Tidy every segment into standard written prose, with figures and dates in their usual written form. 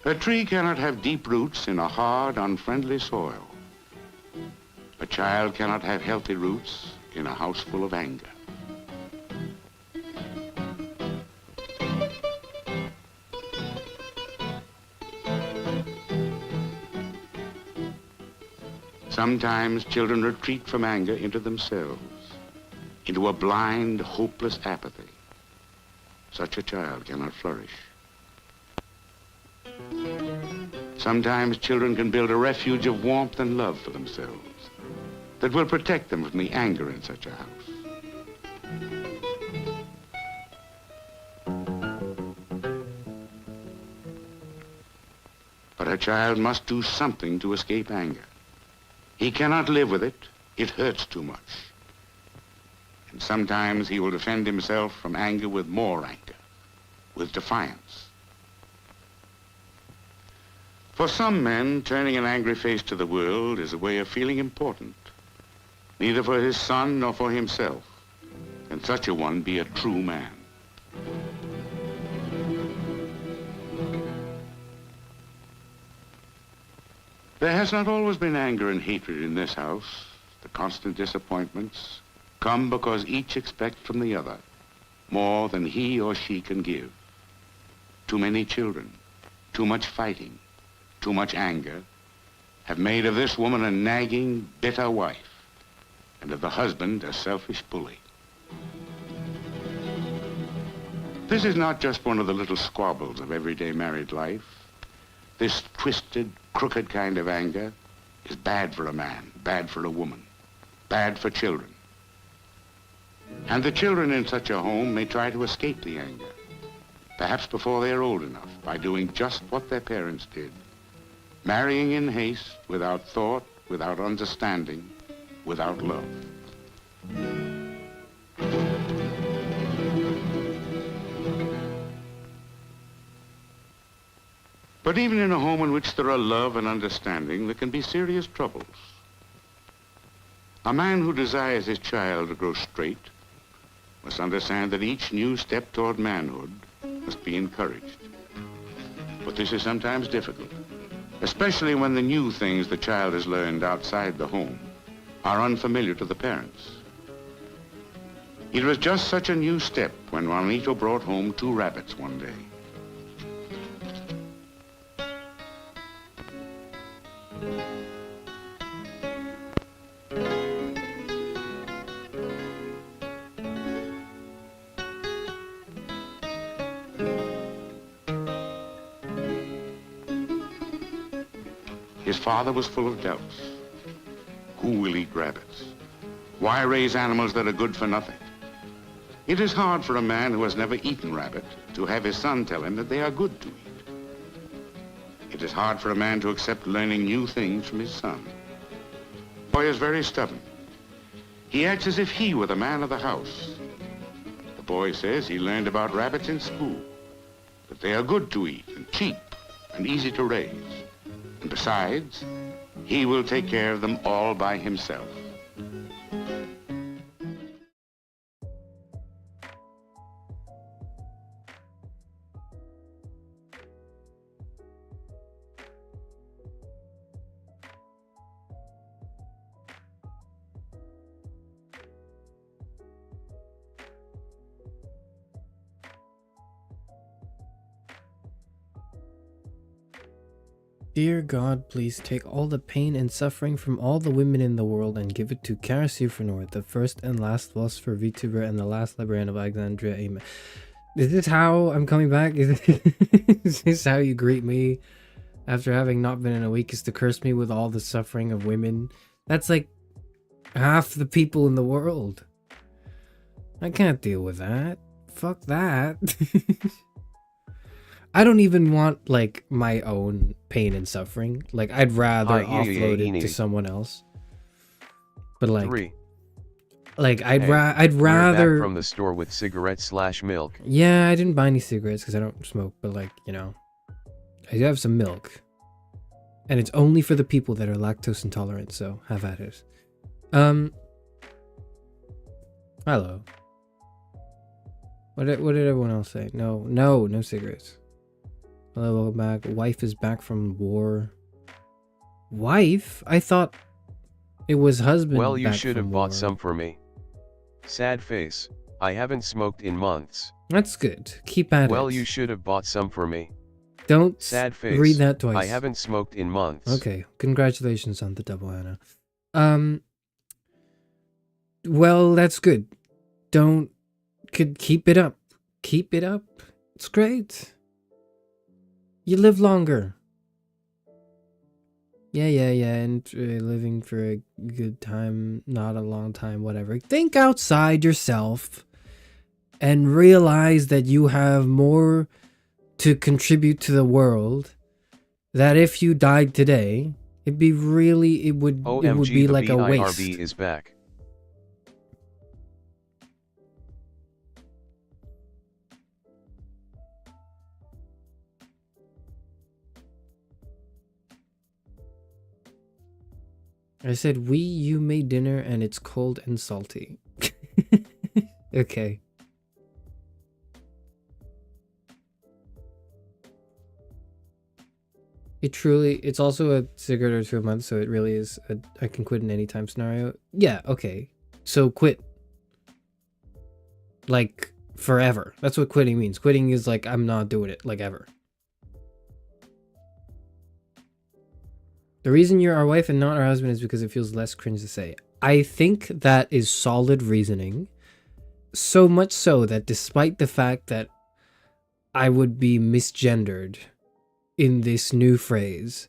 A tree cannot have deep roots in a hard, unfriendly soil. A child cannot have healthy roots in a house full of anger. Sometimes children retreat from anger into themselves, into a blind, hopeless apathy. Such a child cannot flourish. Sometimes children can build a refuge of warmth and love for themselves that will protect them from the anger in such a house. But a child must do something to escape anger. He cannot live with it. It hurts too much. And sometimes he will defend himself from anger with more anger, with defiance. For some men, turning an angry face to the world is a way of feeling important. Neither for his son nor for himself can such a one be a true man. There has not always been anger and hatred in this house. The constant disappointments come because each expects from the other more than he or she can give. Too many children, too much fighting, too much anger have made of this woman a nagging, bitter wife, and of the husband a selfish bully. This is not just one of the little squabbles of everyday married life. This twisted, crooked kind of anger is bad for a man, bad for a woman, bad for children. And the children in such a home may try to escape the anger, perhaps before they are old enough, by doing just what their parents did, marrying in haste, without thought, without understanding, without love. But even in a home in which there are love and understanding, there can be serious troubles. A man who desires his child to grow straight must understand that each new step toward manhood must be encouraged. But this is sometimes difficult, especially when the new things the child has learned outside the home are unfamiliar to the parents. It was just such a new step when Juanito brought home 2 rabbits one day. His father was full of doubts. Who will eat rabbits? Why raise animals that are good for nothing? It is hard for a man who has never eaten rabbit to have his son tell him that they are good to eat. It is hard for a man to accept learning new things from his son. The boy is very stubborn. He acts as if he were the man of the house. The boy says he learned about rabbits in school, that they are good to eat and cheap and easy to raise. And besides, he will take care of them all by himself. Dear God, please take all the pain and suffering from all the women in the world and give it to Charis Euphranor, the first and last philosopher VTuber and the last librarian of Alexandria. Amen. Is this how I'm coming back? Is this how you greet me after having not been in a week, is to curse me with all the suffering of women? That's like half the people in the world. I can't deal with that. Fuck that. I don't even want, like, my own pain and suffering. Like, I'd rather offload it to someone else. But, like, I'd rather... Back from the store with cigarettes/milk. Yeah, I didn't buy any cigarettes because I don't smoke, but, like, you know, I do have some milk. And it's only for the people that are lactose intolerant, so have at it. Hello. What did everyone else say? No cigarettes. Hello, welcome back. Wife is back from war. Wife? I thought it was husband. Well, you back should from have war. bought some for me. Sad face. I haven't smoked in months. That's good. Keep at it. Well, you should have bought some for me. Don't Sad face. read that twice. I haven't smoked in months. Okay, congratulations on the double, Anna. Well, that's good. Could keep it up. Keep it up. It's great. You live longer. Yeah, and living for a good time, not a long time, whatever. Think outside yourself and realize that you have more to contribute to the world. That if you died today, it would be like a waste. BIRB is back. I said, you made dinner and it's cold and salty. Okay. It's also a cigarette or two a month, so it really is I can quit in any time scenario. Yeah, okay. So quit. Like, forever. That's what quitting means. Quitting is like, I'm not doing it, like, ever. The reason you're our wife and not our husband is because it feels less cringe to say. I think that is solid reasoning. So much so that despite the fact that I would be misgendered in this new phrase,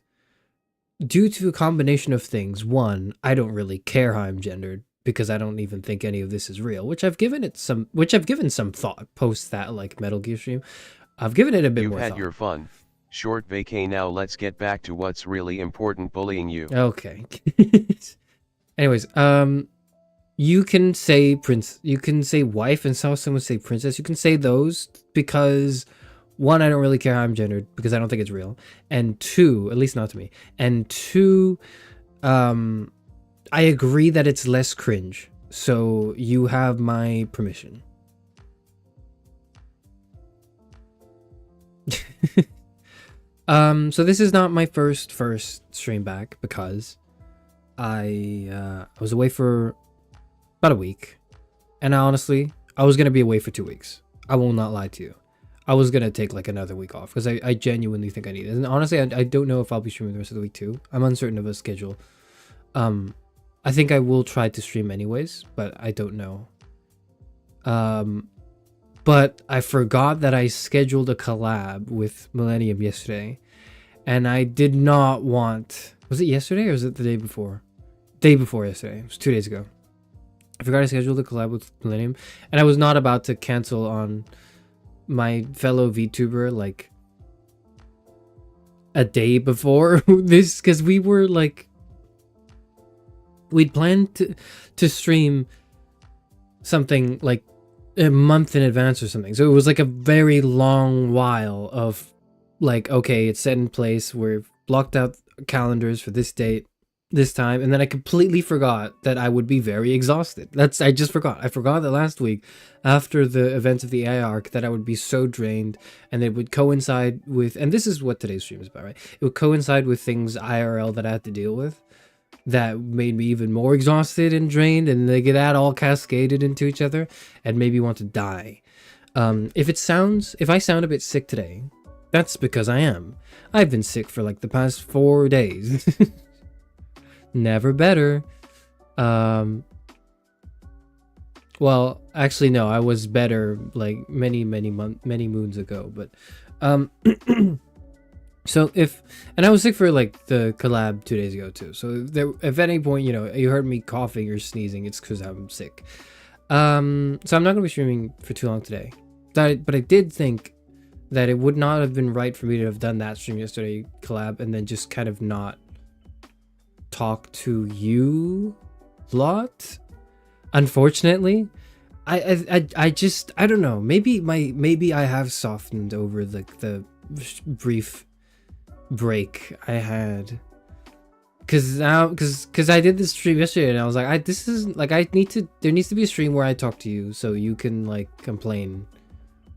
due to a combination of things. One, I don't really care how I'm gendered because I don't even think any of this is real, which I've given some thought post that like Metal Gear stream. I've given it a bit more thought. You've had your fun. Short vacay, now let's get back to what's really important, bullying you. Okay. Anyways, you can say you can say wife, and saw someone say princess. You can say those because one, I don't really care how I'm gendered because I don't think it's real. And two, at least not to me. And two, I agree that it's less cringe. So you have my permission. So this is not my first stream back because I was away for about a week, and honestly, I was gonna be away for 2 weeks. I will not lie to you. I was gonna take like another week off because I genuinely think I need it. And honestly, I don't know if I'll be streaming the rest of the week too. I'm uncertain of a schedule. I think I will try to stream anyways, but I don't know. But I forgot that I scheduled a collab with Millennium yesterday, and I did not want... Was it yesterday or was it the day before? Day before yesterday. It was 2 days ago. I forgot I scheduled a collab with Millennium, and I was not about to cancel on my fellow VTuber like a day before this, because we were like... We'd planned to stream something like a month in advance or something. So it was like a very long while of like, okay, it's set in place. We've blocked out calendars for this date, this time. And then I completely forgot that I would be very exhausted. I just forgot. I forgot that last week after the events of the AI arc that I would be so drained, and it would coincide with, and this is what today's stream is about, right? It would coincide with things IRL that I had to deal with that made me even more exhausted and drained, and they get that all cascaded into each other and made me want to die. If I sound a bit sick today, that's because I am. I've been sick for like the past 4 days. Never better. Well, actually no, I was better like many moons ago, but so and I was sick for like the collab 2 days ago too. So if at any point, you heard me coughing or sneezing, it's because I'm sick. So I'm not going to be streaming for too long today. But I did think that it would not have been right for me to have done that stream yesterday collab and then just kind of not talk to you lot. Unfortunately, I just, I don't know. Maybe I have softened over like the brief break I had, because I did this stream yesterday and I was like, there needs to be a stream where I talk to you so you can like complain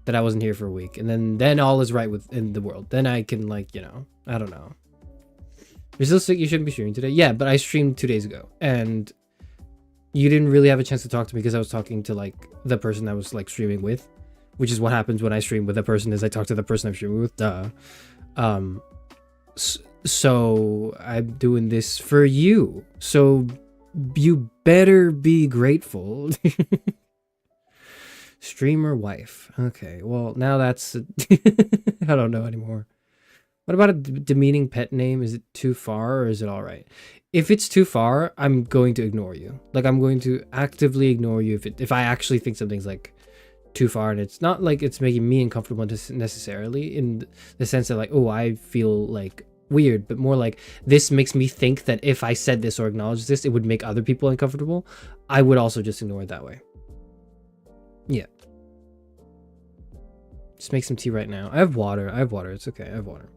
that I wasn't here for a week, and then all is right in the world. Then I can, like, you know, I don't know. You're still sick, you shouldn't be streaming today. Yeah, but I streamed 2 days ago, and you didn't really have a chance to talk to me because I was talking to, like, the person I was, like, streaming with, which is what happens when I stream with a person, is I talk to the person I'm streaming with. Duh. So I'm doing this for you. So you better be grateful. Streamer wife. Okay, well, now that's... I don't know anymore. What about a demeaning pet name? Is it too far, or is it all right? If it's too far, I'm going to ignore you. Like, I'm going to actively ignore you if I actually think something's, like, too far, and it's not like it's making me uncomfortable necessarily in the sense that, like, oh, I feel, like, weird, but more like this makes me think that if I said this or acknowledged this, it would make other people uncomfortable. I would also just ignore it that way. Yeah. Just make some tea right now. I have water. It's okay. I have water.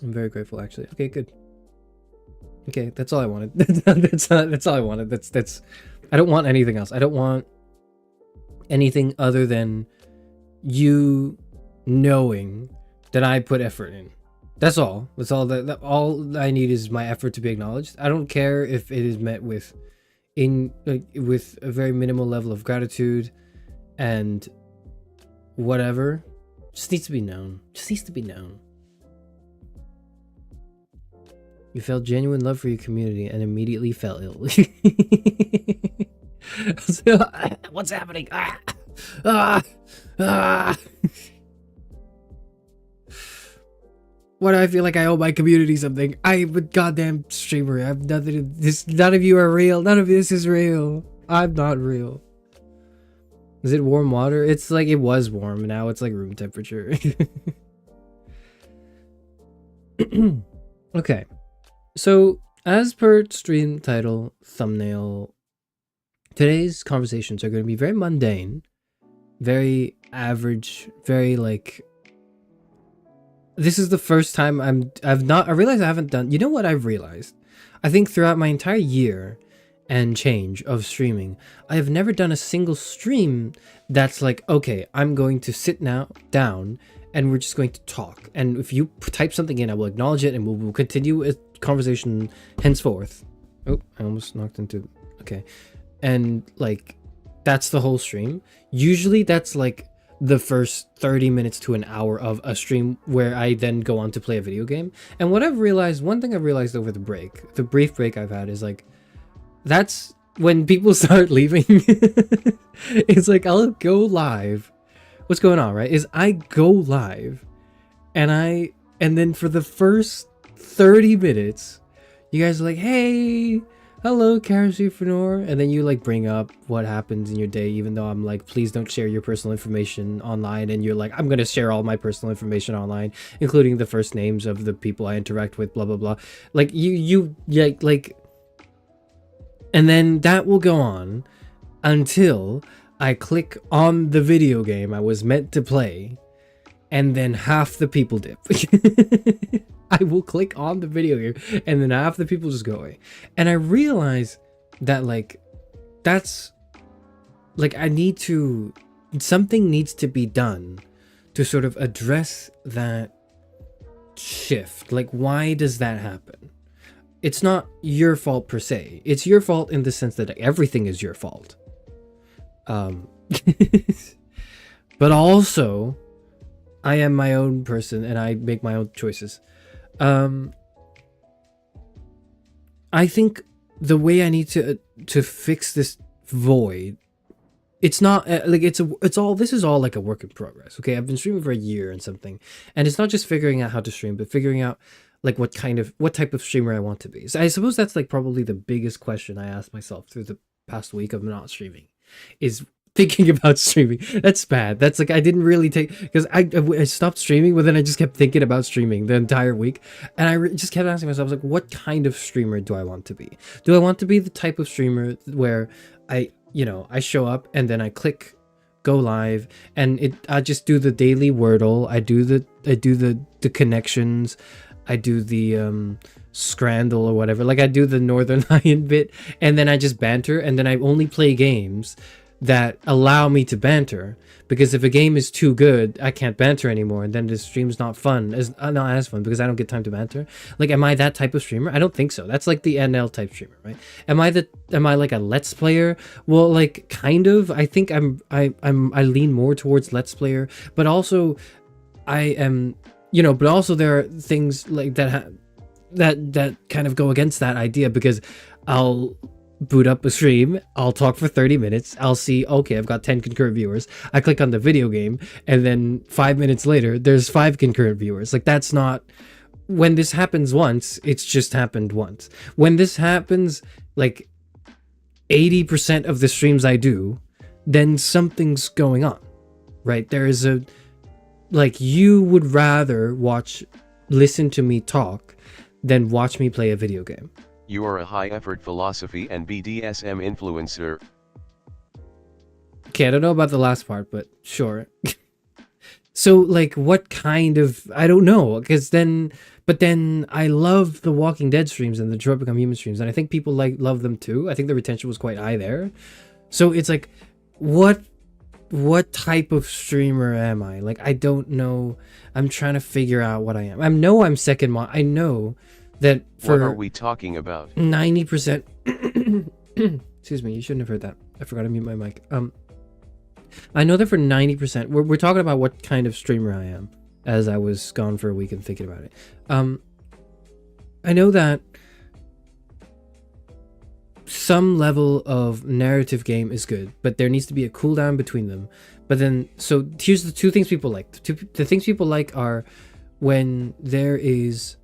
I'm very grateful, actually. Okay, good. Okay, that's all I wanted. that's all I wanted. That's I don't want anything else. I don't want anything other than you knowing that I put effort in. That's all. That's all that all I need is my effort to be acknowledged. I don't care if it is met with with a very minimal level of gratitude and whatever. Just needs to be known. Just needs to be known. You felt genuine love for your community and immediately fell ill. What's happening? Why do I feel like I owe my community something? I'm a goddamn streamer. I've nothing to this. None of you are real. None of this is real. I'm not real. Is it warm water? It's like, it was warm. Now it's like room temperature. Okay. So, as per stream title, thumbnail, today's conversations are going to be very mundane, very average, very like... This is the first time I realize I haven't done... You know what I've realized? I think throughout my entire year and change of streaming, I have never done a single stream that's like, okay, I'm going to sit down and we're just going to talk. And if you type something in, I will acknowledge it and we'll continue a conversation henceforth. Oh, I almost knocked into... Okay. And like, that's the whole stream. Usually that's like the first 30 minutes to an hour of a stream where I then go on to play a video game. And what I've realized, one thing I've realized over the break, the brief break I've had, is like, that's when people start leaving. It's like, I'll go live. What's going on, right? Is I go live and then for the first 30 minutes, you guys are like, hey, hello, Charis Euphranor, and then you like bring up what happens in your day, even though I'm like, please don't share your personal information online, and you're like, I'm gonna share all my personal information online, including the first names of the people I interact with, blah blah blah. Like you like, and then that will go on until I click on the video game I was meant to play, and then half the people dip. I will click on the video game and then half the people just go away. And I realize that like, that's like, something needs to be done to sort of address that shift. Like, why does that happen? It's not your fault per se. It's your fault in the sense that everything is your fault. But also, I am my own person and I make my own choices. I think the way I need to fix this void, it's not like this is all like a work in progress. Okay, I've been streaming for a year and something, and it's not just figuring out how to stream, but figuring out like what type of streamer I want to be. So I suppose that's like probably the biggest question I asked myself through the past week of not streaming, is thinking about streaming. That's bad. That's like, I didn't really take, because I stopped streaming, but then I just kept thinking about streaming the entire week, and I just kept asking myself, like, what kind of streamer do I want to be? Do I want to be the type of streamer where I show up and then I click go live and I just do the daily Wordle, I do the connections, I do the Scrandle or whatever. Like I do the Northern Lion bit, and then I just banter, and then I only play games that allow me to banter. Because if a game is too good, I can't banter anymore, and then the stream's not fun, not as fun, because I don't get time to banter. Like, am I that type of streamer? I don't think so. That's like the NL type streamer, right? Am I like a Let's Player? Well, like kind of. I think I lean more towards Let's Player, but also I am, you know, but also there are things like that that kind of go against that idea, because I'll boot up a stream, I'll talk for 30 minutes, I'll see, okay, I've got 10 concurrent viewers, I click on the video game, and then 5 minutes later there's 5 concurrent viewers. Like, that's not, when this happens once, it's just happened once. When this happens like 80% of the streams I do, then something's going on, right? There is a, like, you would rather listen to me talk than watch me play a video game. You are a high-effort philosophy and BDSM influencer. Okay, I don't know about the last part, but sure. So, like, what kind of... I don't know, because then... But then I love the Walking Dead streams and the Detroit Become Human streams, and I think people love them too. I think the retention was quite high there. So it's like, what type of streamer am I? Like, I don't know. I'm trying to figure out what I am. I know I'm second mod. I know that for... What are we talking about? 90%... Excuse me, you shouldn't have heard that. I forgot to mute my mic. I know that for 90%... We're talking about what kind of streamer I am, as I was gone for a week and thinking about it. I know that some level of narrative game is good, but there needs to be a cooldown between them. But then, so here's the two things people like. The things people like are when there is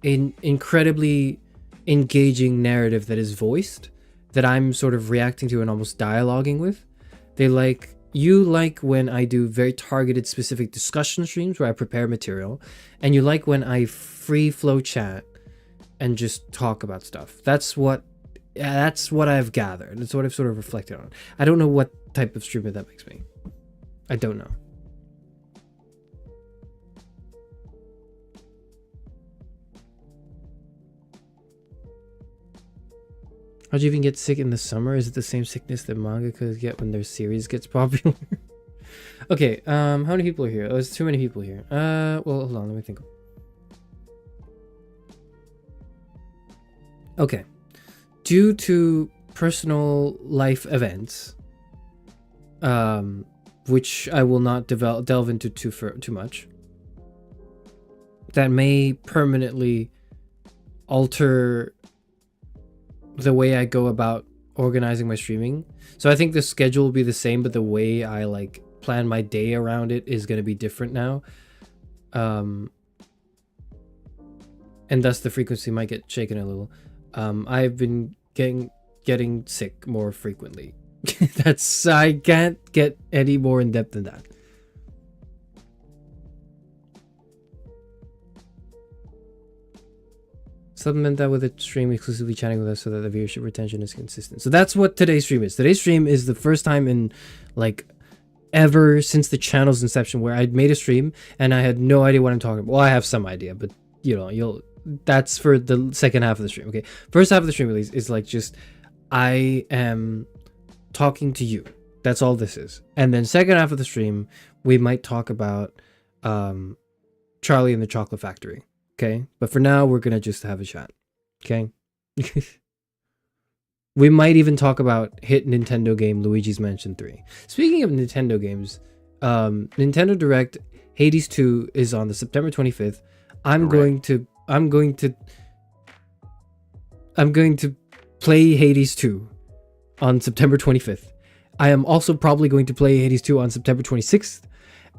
an incredibly engaging narrative that is voiced, that I'm sort of reacting to and almost dialoguing with. You like when I do very targeted specific discussion streams where I prepare material, and you like when I free flow chat and just talk about stuff. That's what I've gathered. That's what I've sort of reflected on. I don't know what type of streamer that makes me. I don't know. How'd you even get sick in the summer? Is it the same sickness that mangakas get when their series gets popular? Okay, how many people are here? Oh, there's too many people here. Well, hold on, let me think. Okay. Due to personal life events, which I will not delve into too much, that may permanently alter the way I go about organizing my streaming. So I think the schedule will be the same, but the way I like plan my day around it is going to be different now. And thus the frequency might get shaken a little. I've been getting sick more frequently. I can't get any more in depth than that. Supplement that with a stream exclusively chatting with us so that the viewership retention is consistent. So that's what today's stream is. Today's stream is the first time in like ever since the channel's inception where I'd made a stream and I had no idea what I'm talking about. Well, I have some idea, but you know, that's for the second half of the stream. Okay, first half of the stream release is like just I am talking to you. That's all this is. And then second half of the stream, we might talk about Charlie and the Chocolate Factory. Okay, but for now we're gonna just have a chat. Okay. We might even talk about hit Nintendo game Luigi's Mansion 3. Speaking of Nintendo games, Nintendo Direct Hades 2 is on the September 25th. I'm going to play Hades 2 on September 25th. I am also probably going to play Hades 2 on September 26th,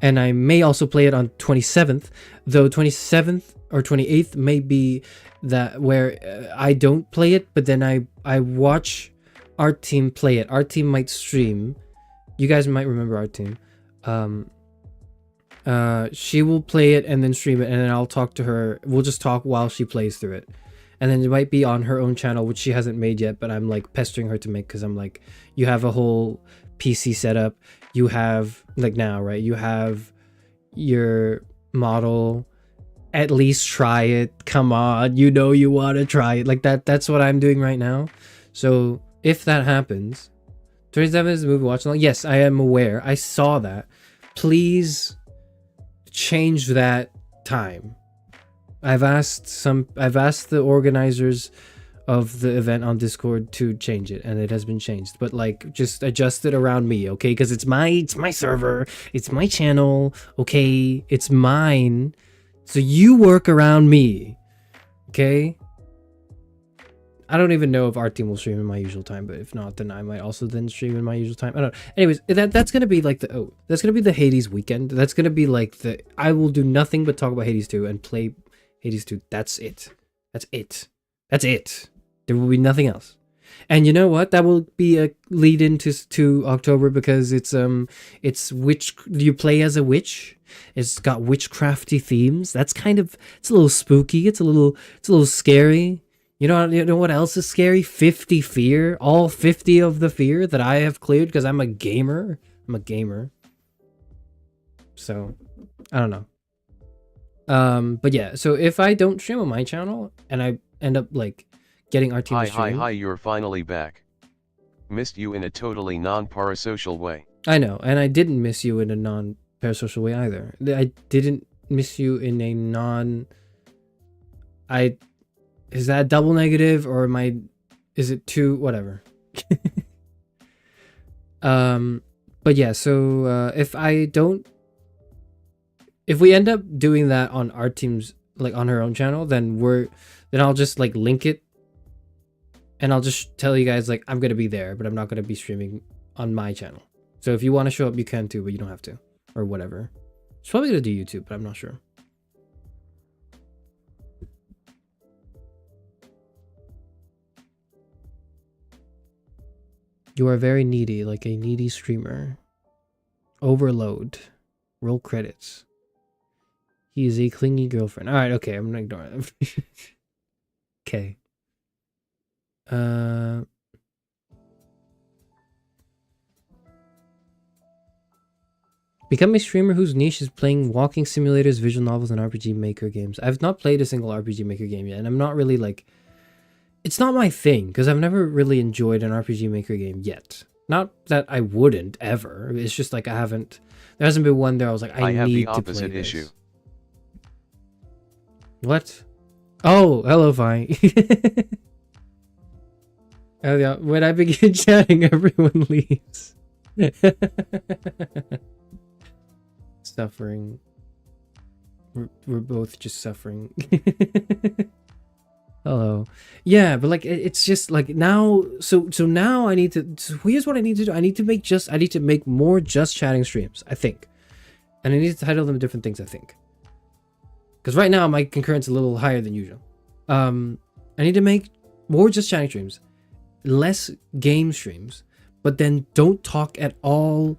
and I may also play it on 27th, though 27th or 28th may be that where I don't play it, but then I watch our team play it. Our team might stream. You guys might remember our team. She will play it and then stream it, and then I'll talk to her. We'll just talk while she plays through it. And then it might be on her own channel, which she hasn't made yet, but I'm like pestering her to make, because I'm like, you have a whole PC setup. You have, like now, right? You have your model. at least try it. Come on, you know you want to try it. Like that's what I'm doing right now. So if that happens, 27 is the movie watch along. Yes, I am aware. I saw that. Please change that time. I've asked the organizers of the event on Discord to change it, and it has been changed. But like, just adjust it around me, okay? Because it's my server, it's my channel, okay? It's mine, so you work around me, okay? I don't even know if our team will stream in my usual time, but if not, then I might also then stream in my usual time. I don't know. Anyways, that's gonna be like that's gonna be the Hades weekend. That's gonna be like I will do nothing but talk about Hades 2 and play Hades 2. That's it. That's it. That's it. There will be nothing else. And you know what? That will be a lead into October, because it's witch. You play as a witch. It's got witchcrafty themes. That's it's a little spooky. It's a little scary. You know what else is scary? 50 fear. All 50 of the fear that I have cleared because I'm a gamer. So I don't know. But yeah, so if I don't stream on my channel and I end up like getting our team to stream. Hi, you're finally back. Missed you in a totally non-parasocial way. I know, and I didn't miss you in a non-parasocial way either. I didn't miss you in a is that double negative, or is it two, whatever. But yeah, so if we end up doing that on our team's, like on her own channel, then I'll just like link it, and I'll just tell you guys like I'm gonna be there, but I'm not gonna be streaming on my channel. So if you want to show up, you can too, but you don't have to, or whatever. It's probably gonna do YouTube, but I'm not sure. You are very needy, like a needy streamer. Overload. Roll credits. He is a clingy girlfriend. Alright, okay, I'm gonna ignore them. Okay. Become a streamer whose niche is playing walking simulators, visual novels, and RPG Maker games. I've not played a single RPG Maker game yet, and I'm not really like... It's not my thing, because I've never really enjoyed an RPG Maker game yet. Not that I wouldn't, ever. It's just like I haven't... There hasn't been one there I was like, I need to play this. Issue. What? Oh, hello, Fi. Oh, yeah. When I begin chatting, everyone leaves. Suffering. We're both just suffering. Hello. Yeah, but like it's just like now. So now I need to. So here's what I need to do. I need to make more just chatting streams, I think, and I need to title them different things, I think. Because right now my concurrence is a little higher than usual. I need to make more just chatting streams, less game streams, but then don't talk at all.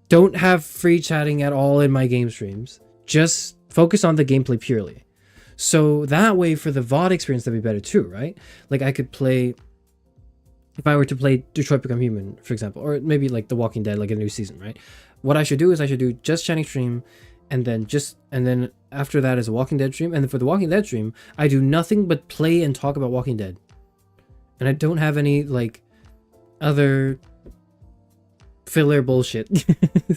Don't have free chatting at all in my game streams. Just focus on the gameplay purely. So that way for the VOD experience, that'd be better too, right? Like I could play, if I were to play Detroit Become Human, for example, or maybe like The Walking Dead, like a new season, right? What I should do is I should do just chatting stream, and then after that is a Walking Dead stream, and then for the Walking Dead stream, I do nothing but play and talk about Walking Dead. And I don't have any like other filler bullshit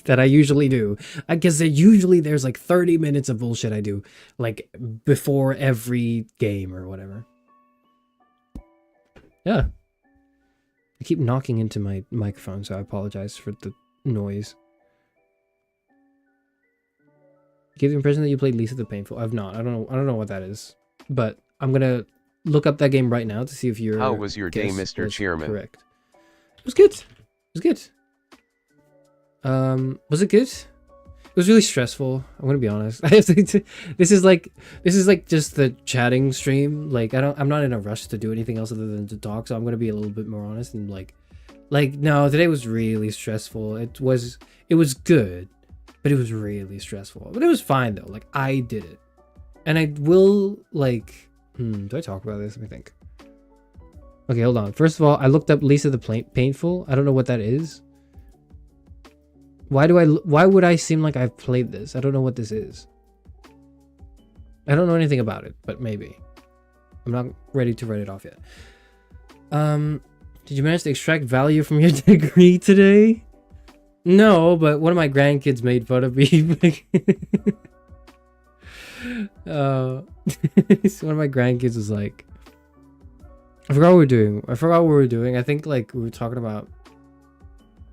that I usually do. I guess there's like 30 minutes of bullshit I do like before every game or whatever. Yeah. I keep knocking into my microphone, so I apologize for the noise. Give the impression that you played Lisa the Painful. I've not. I don't know what that is. But I'm gonna look up that game right now to see if you're... How was your day, Mr. Chairman? Correct. It was good. It was good. Was it good? It was really stressful. I'm gonna be honest. This is like just the chatting stream. Like I'm not in a rush to do anything else other than to talk. So I'm gonna be a little bit more honest and like no, today was really stressful. It was good, but it was really stressful. But it was fine though. Like I did it, and I will like. Do I talk about this? Let me think. Okay, hold on. First of all, I looked up Lisa the Painful. I don't know what that is. Why would I seem like I've played this? I don't know what this is. I don't know anything about it, but maybe. I'm not ready to write it off yet. Did you manage to extract value from your degree today? No, but one of my grandkids made fun of me. One of my grandkids was like, I forgot what we were doing. I think like we were talking about,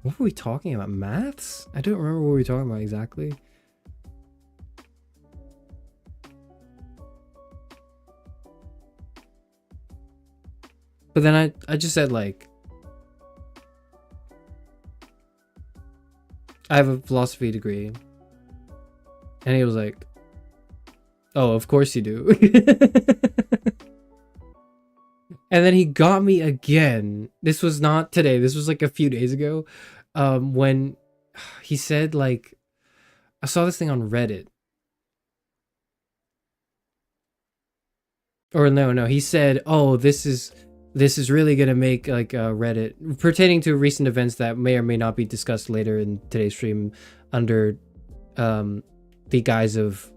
what were we talking about? Maths? I don't remember what we were talking about exactly. But then I just said like, I have a philosophy degree. And he was like, oh, of course you do. And then he got me again. This was not today. This was like a few days ago. When he said like, I saw this thing on Reddit. Or no, he said, oh, this is really gonna make like Reddit pertaining to recent events that may or may not be discussed later in today's stream under the guise of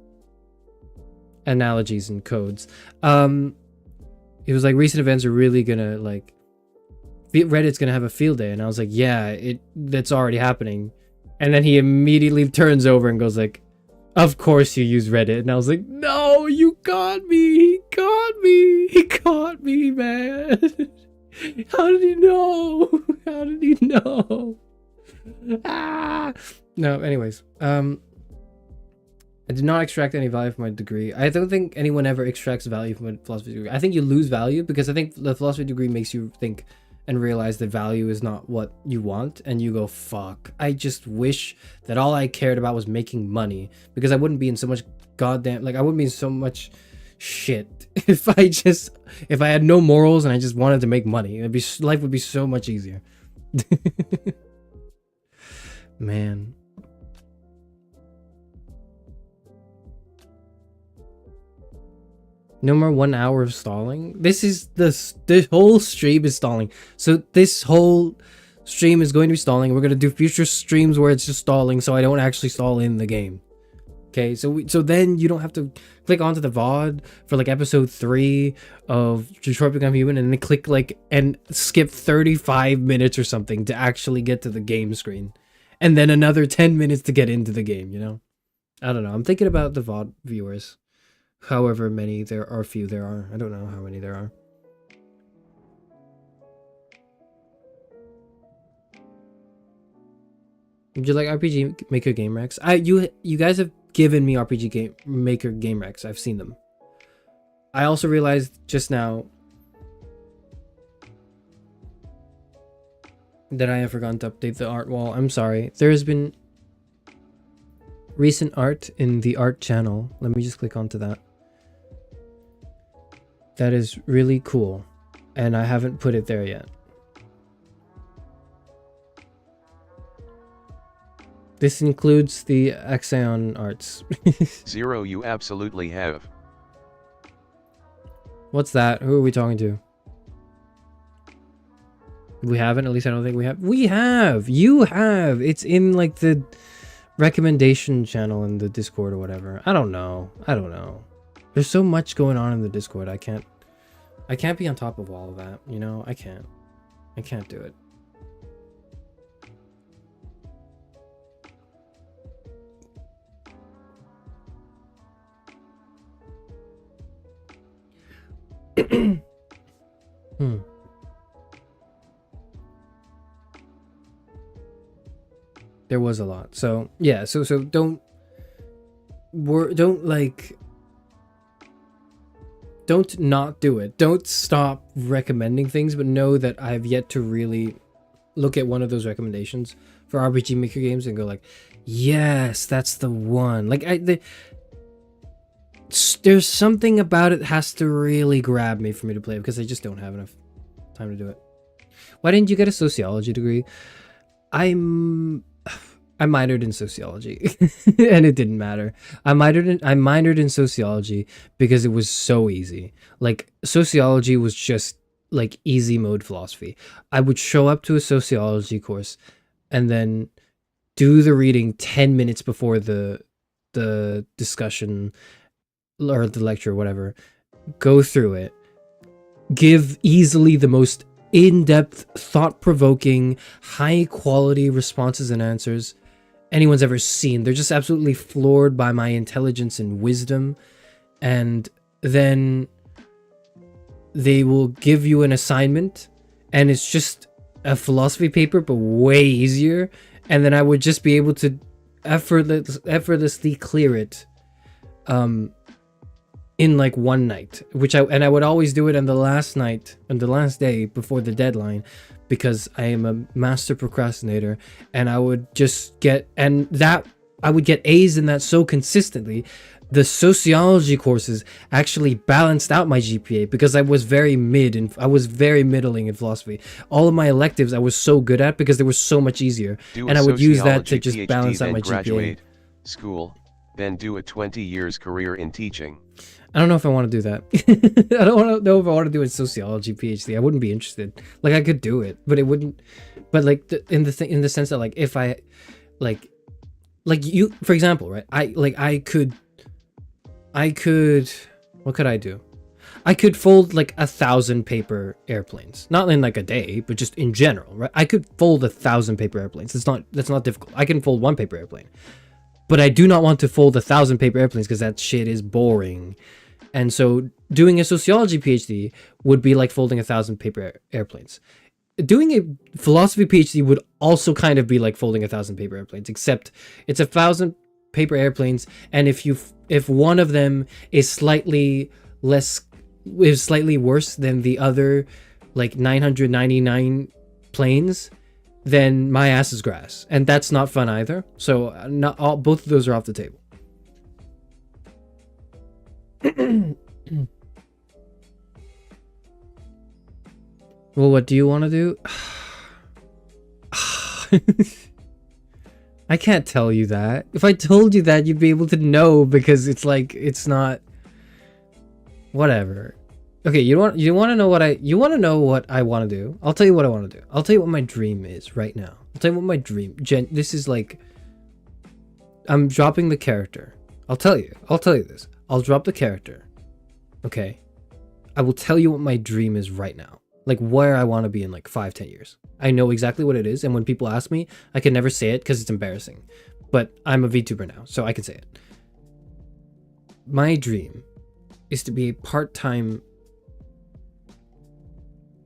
analogies and codes. It was like recent events are really gonna like Reddit's gonna have a field day, and I was like, yeah, that's already happening. And then he immediately turns over and goes like, of course you use Reddit. And I was like, no, you got me. He caught me, man. How did he know? No, anyways. I did not extract any value from my degree. I don't think anyone ever extracts value from a philosophy degree. I think you lose value because I think the philosophy degree makes you think and realize that value is not what you want, and you go, fuck, I just wish that all I cared about was making money, because I wouldn't be in so much goddamn, like I wouldn't be in so much shit if I had no morals and I just wanted to make money. Life would be so much easier. Man. No more 1 hour of stalling. This whole stream is stalling. So this whole stream is going to be stalling. We're going to do future streams where it's just stalling, so I don't actually stall in the game. Okay, so then you don't have to click onto the VOD for like episode 3 of Detroit Become Human and then click like and skip 35 minutes or something to actually get to the game screen. And then another 10 minutes to get into the game, you know? I don't know. I'm thinking about the VOD viewers. However many there are, few there are. I don't know how many there are. Would you like RPG Maker Game Recs? You guys have given me RPG Maker Game Recs. I've seen them. I also realized just now that I have forgotten to update the art wall. I'm sorry. There has been recent art in the art channel. Let me just click onto that. That is really cool, and I haven't put it there yet. This includes the Axion arts. Zero, you absolutely have. What's that? Who are we talking to? We haven't, at least I don't think we have. We have! You have! It's in like the recommendation channel in the Discord or whatever. I don't know. There's so much going on in the Discord. I can't be on top of all of that, you know? I can't do it. There was a lot. So yeah, so don't not do it. Don't stop recommending things, but know that I have yet to really look at one of those recommendations for RPG Maker games and go like, yes, that's the one. Like there's something about it has to really grab me for me to play it, because I just don't have enough time to do it. Why didn't you get a sociology degree? I minored in sociology and it didn't matter. I minored in sociology because it was so easy. Like sociology was just like easy mode philosophy. I would show up to a sociology course and then do the reading 10 minutes before the discussion, or the lecture or whatever, go through it, give easily the most in-depth, thought-provoking, high-quality responses and answers anyone's ever seen. They're just absolutely floored by my intelligence and wisdom. And then they will give you an assignment, and it's just a philosophy paper, but way easier. And then I would just be able to effortlessly clear it in like one night, I would always do it on the last night, on the last day before the deadline, because I am a master procrastinator. And I would just get, and that I would get A's in that so consistently. The sociology courses actually balanced out my GPA because I was very middling in philosophy. All of my electives I was so good at because they were so much easier, and I would use that to just balance out my GPA. School, then do a 20 years career in teaching. I don't know if I want to do that. I don't know if I want to do a sociology PhD. I wouldn't be interested. Like, I could do it, but it wouldn't. But like in the sense that like if I like you, for example, right? I could. What could I do? I could fold like 1,000 paper airplanes, not in like a day, but just in general, right? I could fold 1,000 paper airplanes. That's not difficult. I can fold one paper airplane. But I do not want to fold 1,000 paper airplanes because that shit is boring. And so doing a sociology PhD would be like folding 1,000 paper airplanes. Doing a philosophy PhD would also kind of be like folding 1,000 paper airplanes, except it's 1,000 paper airplanes, and if one of them is slightly worse than the other like 999 planes, then my ass is grass, and that's not fun either. So both of those are off the table. Well, what do you want to do? I can't tell you that. If I told you that, you'd be able to know, because it's like, it's not whatever. Okay, you want to know what I want to do? I'll tell you what I want to do. I'll tell you what my dream is right now. I'll tell you what my dream. This is like, I'm dropping the character. I'll tell you this. I'll drop the character. Okay. I will tell you what my dream is right now. Like where I want to be in like 5-10 years. I know exactly what it is, and when people ask me, I can never say it because it's embarrassing. But I'm a VTuber now, so I can say it. My dream is to be a part-time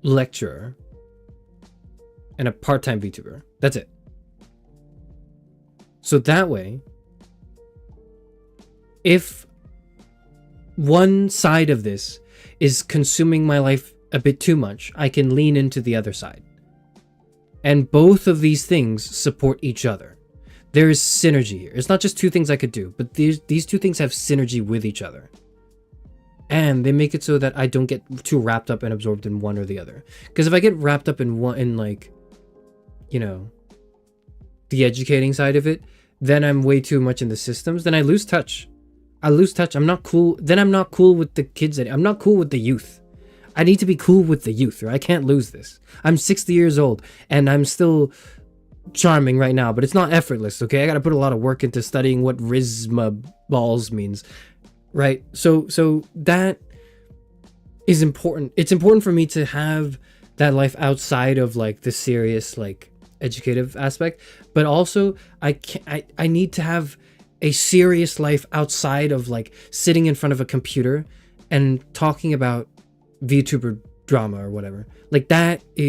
lecturer and a part-time VTuber. That's it. So that way, if one side of this is consuming my life a bit too much, I can lean into the other side. And both of these things support each other. There is synergy here. It's not just two things I could do, but these two things have synergy with each other. And they make it so that I don't get too wrapped up and absorbed in one or the other. Because if I get wrapped up in one, in like, you know, the educating side of it, then I'm way too much in the systems. Then I lose touch. I'm not cool. Then I'm not cool with the kids. I'm not cool with the youth. I need to be cool with the youth, or I can't lose this. I'm 60 years old, and I'm still charming right now, but it's not effortless, okay? I gotta put a lot of work into studying what Rizma balls means, right? So that is important. It's important for me to have that life outside of, like, the serious, like, educative aspect, but also I need to have a serious life outside of, like, sitting in front of a computer and talking about VTuber drama or whatever. Like, that's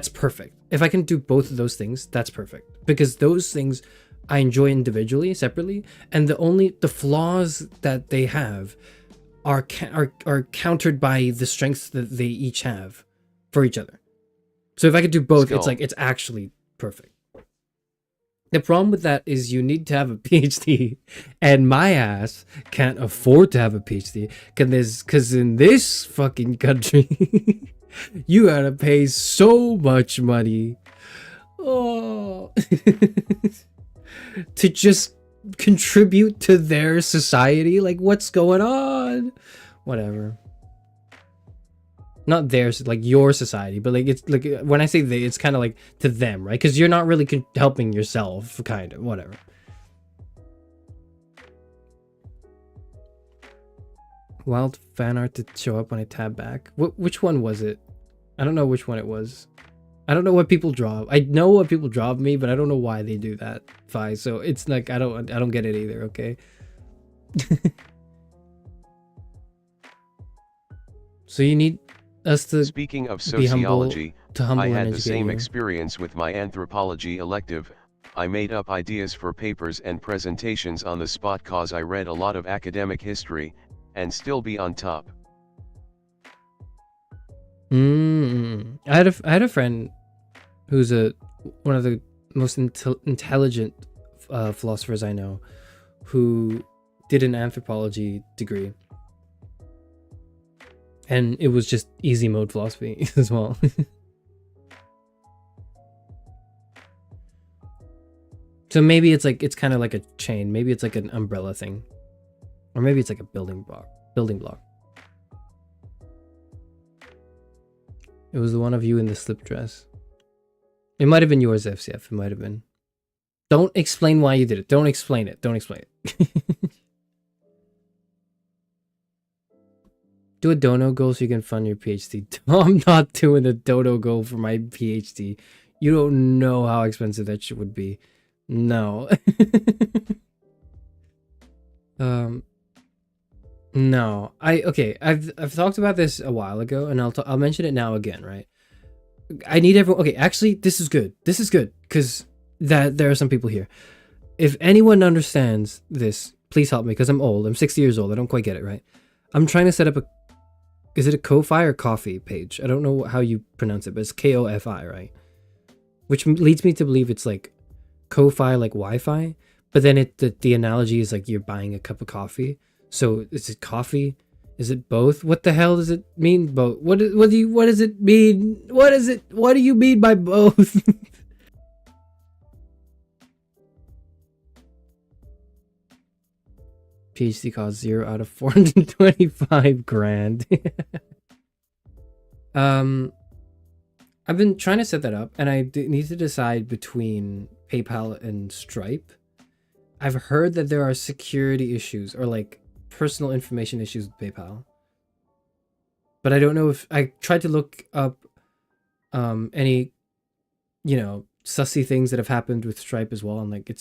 perfect. If I can do both of those things, that's perfect, because those things I enjoy individually, separately, and the flaws that they have are countered by the strengths that they each have for each other. So if I could do both, it's like, it's actually perfect. The problem with that is you need to have a PhD, and my ass can't afford to have a PhD, because in this fucking country, you gotta pay so much money to just contribute to their society. Like, what's going on? Whatever. Not theirs, like your society, but like, it's like, when I say they, it's kind of like to them, right? Because you're not really helping yourself, kind of, whatever. Wild fan art to show up when I tab back. Which one was it? I don't know which one it was. I don't know what people draw. I know what people draw of me, but I don't know why they do that. Fi. So it's like I don't get it either. Okay. So you need us to Speaking of be humble, sociology, to humble I and had the educate same you. experience with my anthropology elective. I made up ideas for papers and presentations on the spot cause I read a lot of academic history, and still be on top. I had a friend who's one of the most intelligent philosophers I know, who did an anthropology degree, and it was just easy mode philosophy as well. So maybe it's kind of like a chain. Maybe it's like an umbrella thing, or maybe it's like a building block. It was the one of you in the slip dress. It might have been yours, FCF. It might have been. Don't explain why you did it. Don't explain it. Don't explain it. Do a dono goal so you can fund your PhD. I'm not doing a dono goal for my PhD. You don't know how expensive that shit would be. No. No. I've talked about this a while ago, and I'll mention it now again, right? I need everyone. Okay, actually, this is good. This is good because there are some people here. If anyone understands this, please help me because I'm old. I'm 60 years old. I don't quite get it, right? I'm trying to set up is it a Ko-Fi or Coffee page? I don't know how you pronounce it, but it's Kofi, right? Which leads me to believe it's like Ko-Fi, like Wi-Fi. But then the analogy is like you're buying a cup of coffee. So is it coffee? Is it both? What the hell does it mean? Both? What does it mean? What do you mean by both? PhD cost 0 out of 425 grand. I've been trying to set that up, and I need to decide between PayPal and Stripe. I've heard that there are security issues or like personal information issues with PayPal, but I don't know if I tried to look up any sussy things that have happened with Stripe as well, and like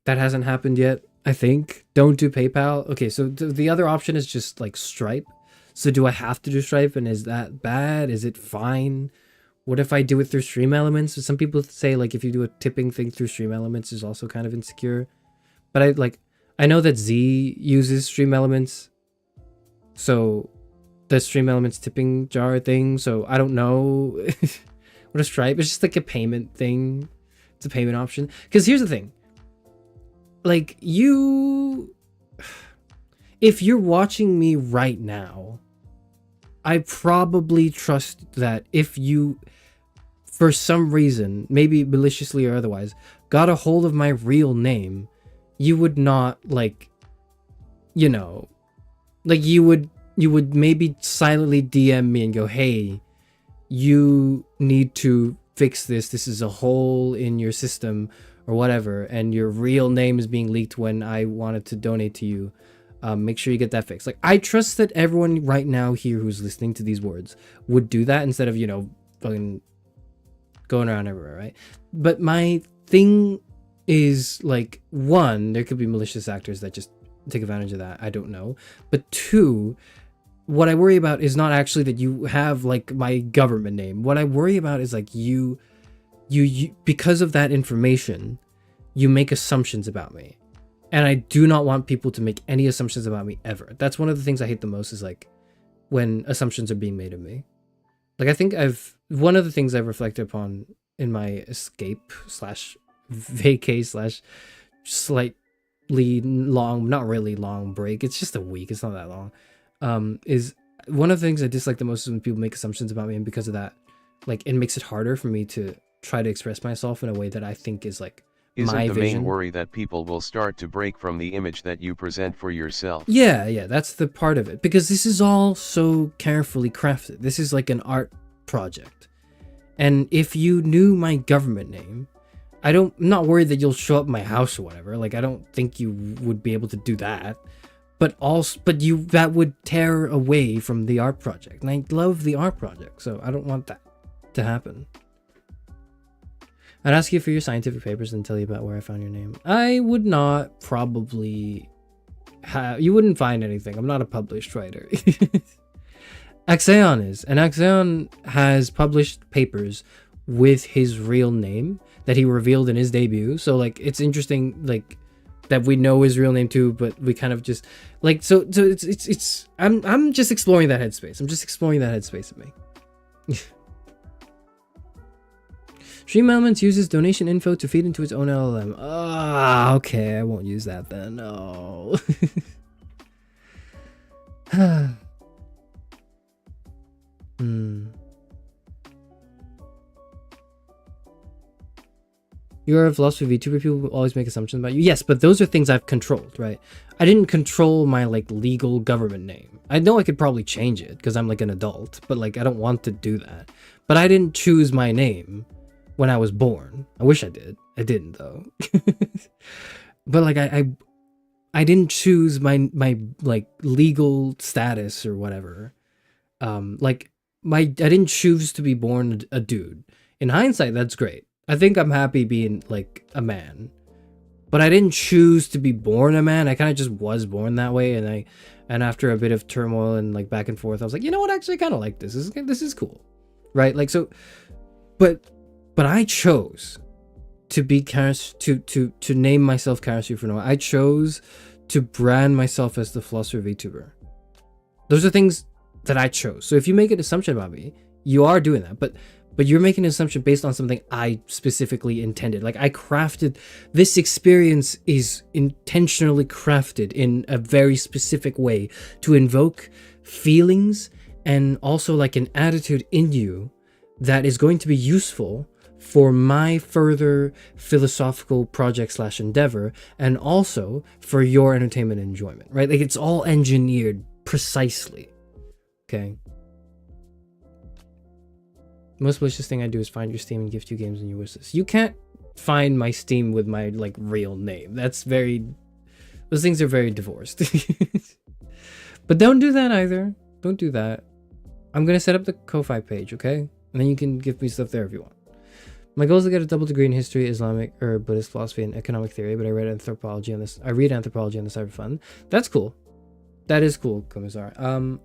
that hasn't happened yet. I think don't do PayPal. Okay, so the other option is just like Stripe. So do I have to do Stripe, and is that bad? Is it fine? What if I do it through Stream Elements? Some people say like if you do a tipping thing through Stream Elements is also kind of insecure. But I know that Z uses Stream Elements. So the Stream Elements tipping jar thing. So I don't know what a Stripe. It's just like a payment thing. It's a payment option. Because here's the thing. Like if you're watching me right now, I probably trust that if you, for some reason, maybe maliciously or otherwise, got a hold of my real name, you would not you would maybe silently DM me and go, hey, you need to fix this. This is a hole in your system or whatever, and your real name is being leaked when I wanted to donate to you. Make sure you get that fixed. Like, I trust that everyone right now here who's listening to these words would do that instead of, fucking going around everywhere, right? But my thing is, like, one, there could be malicious actors that just take advantage of that. I don't know. But two, what I worry about is not actually that you have, like, my government name. What I worry about is, like, you because of that information, you make assumptions about me. And I do not want people to make any assumptions about me ever. That's one of the things I hate the most is like when assumptions are being made of me. Like I think one of the things I've reflected upon in my escape / vacay / slightly long, not really long break. It's just a week. It's not that long. Is one of the things I dislike the most is when people make assumptions about me, and because of that, like it makes it harder for me to try to express myself in a way that I think is like Isn't my the vision. main worry that people will start to break from the image that you present for yourself? Yeah, that's the part of it. Because this is all so carefully crafted. This is like an art project. And if you knew my government name, I'm not worried that you'll show up at my house or whatever. Like, I don't think you would be able to do that. but also, but that would tear away from the art project, and I love the art project, so I don't want that to happen. I'd ask you for your scientific papers and tell you about where I found your name. I would not probably have, you wouldn't find anything. I'm not a published writer. Axeon is, and Axeon has published papers with his real name that he revealed in his debut. So like, it's interesting, like, that we know his real name too, but we kind of just like, so it's I'm just exploring that headspace. I'm just exploring that headspace of me. Stream Elements uses donation info to feed into its own LLM. Ah, okay, I won't use that then. No. You're a philosophy VTuber. People always make assumptions about you. Yes, but those are things I've controlled, right? I didn't control my like legal government name. I know I could probably change it because I'm like an adult, but like I don't want to do that. But I didn't choose my name when I was born. I wish I did. I didn't though. But like I didn't choose my like legal status or whatever. Like I didn't choose to be born a dude. In hindsight, that's great. I think I'm happy being like a man, but I didn't choose to be born a man. I kind of just was born that way, and after a bit of turmoil and like back and forth, I was like, you know what? Actually, I kind of like this. This is cool, right? Like so, but I chose to be Charis, to name myself Charis Euphranor. I chose to brand myself as the philosopher VTuber. Those are things that I chose. So if you make an assumption about me, you are doing that, but you're making an assumption based on something I specifically intended. Like I crafted, this experience is intentionally crafted in a very specific way to invoke feelings and also like an attitude in you that is going to be useful for my further philosophical project / endeavor, and also for your entertainment and enjoyment, right? Like it's all engineered precisely. Okay. Most malicious thing I do is find your Steam and gift you games and you wish list. You can't find my Steam with my like real name. That's very, those things are very divorced. But don't do that either. Don't do that. I'm gonna set up the Ko-Fi page, okay? And then you can give me stuff there if you want. My goal is to get a double degree in history, Islamic or Buddhist philosophy, and economic theory, but I read anthropology on this. I read anthropology on the side for fun. That's cool. That is cool, Commissar.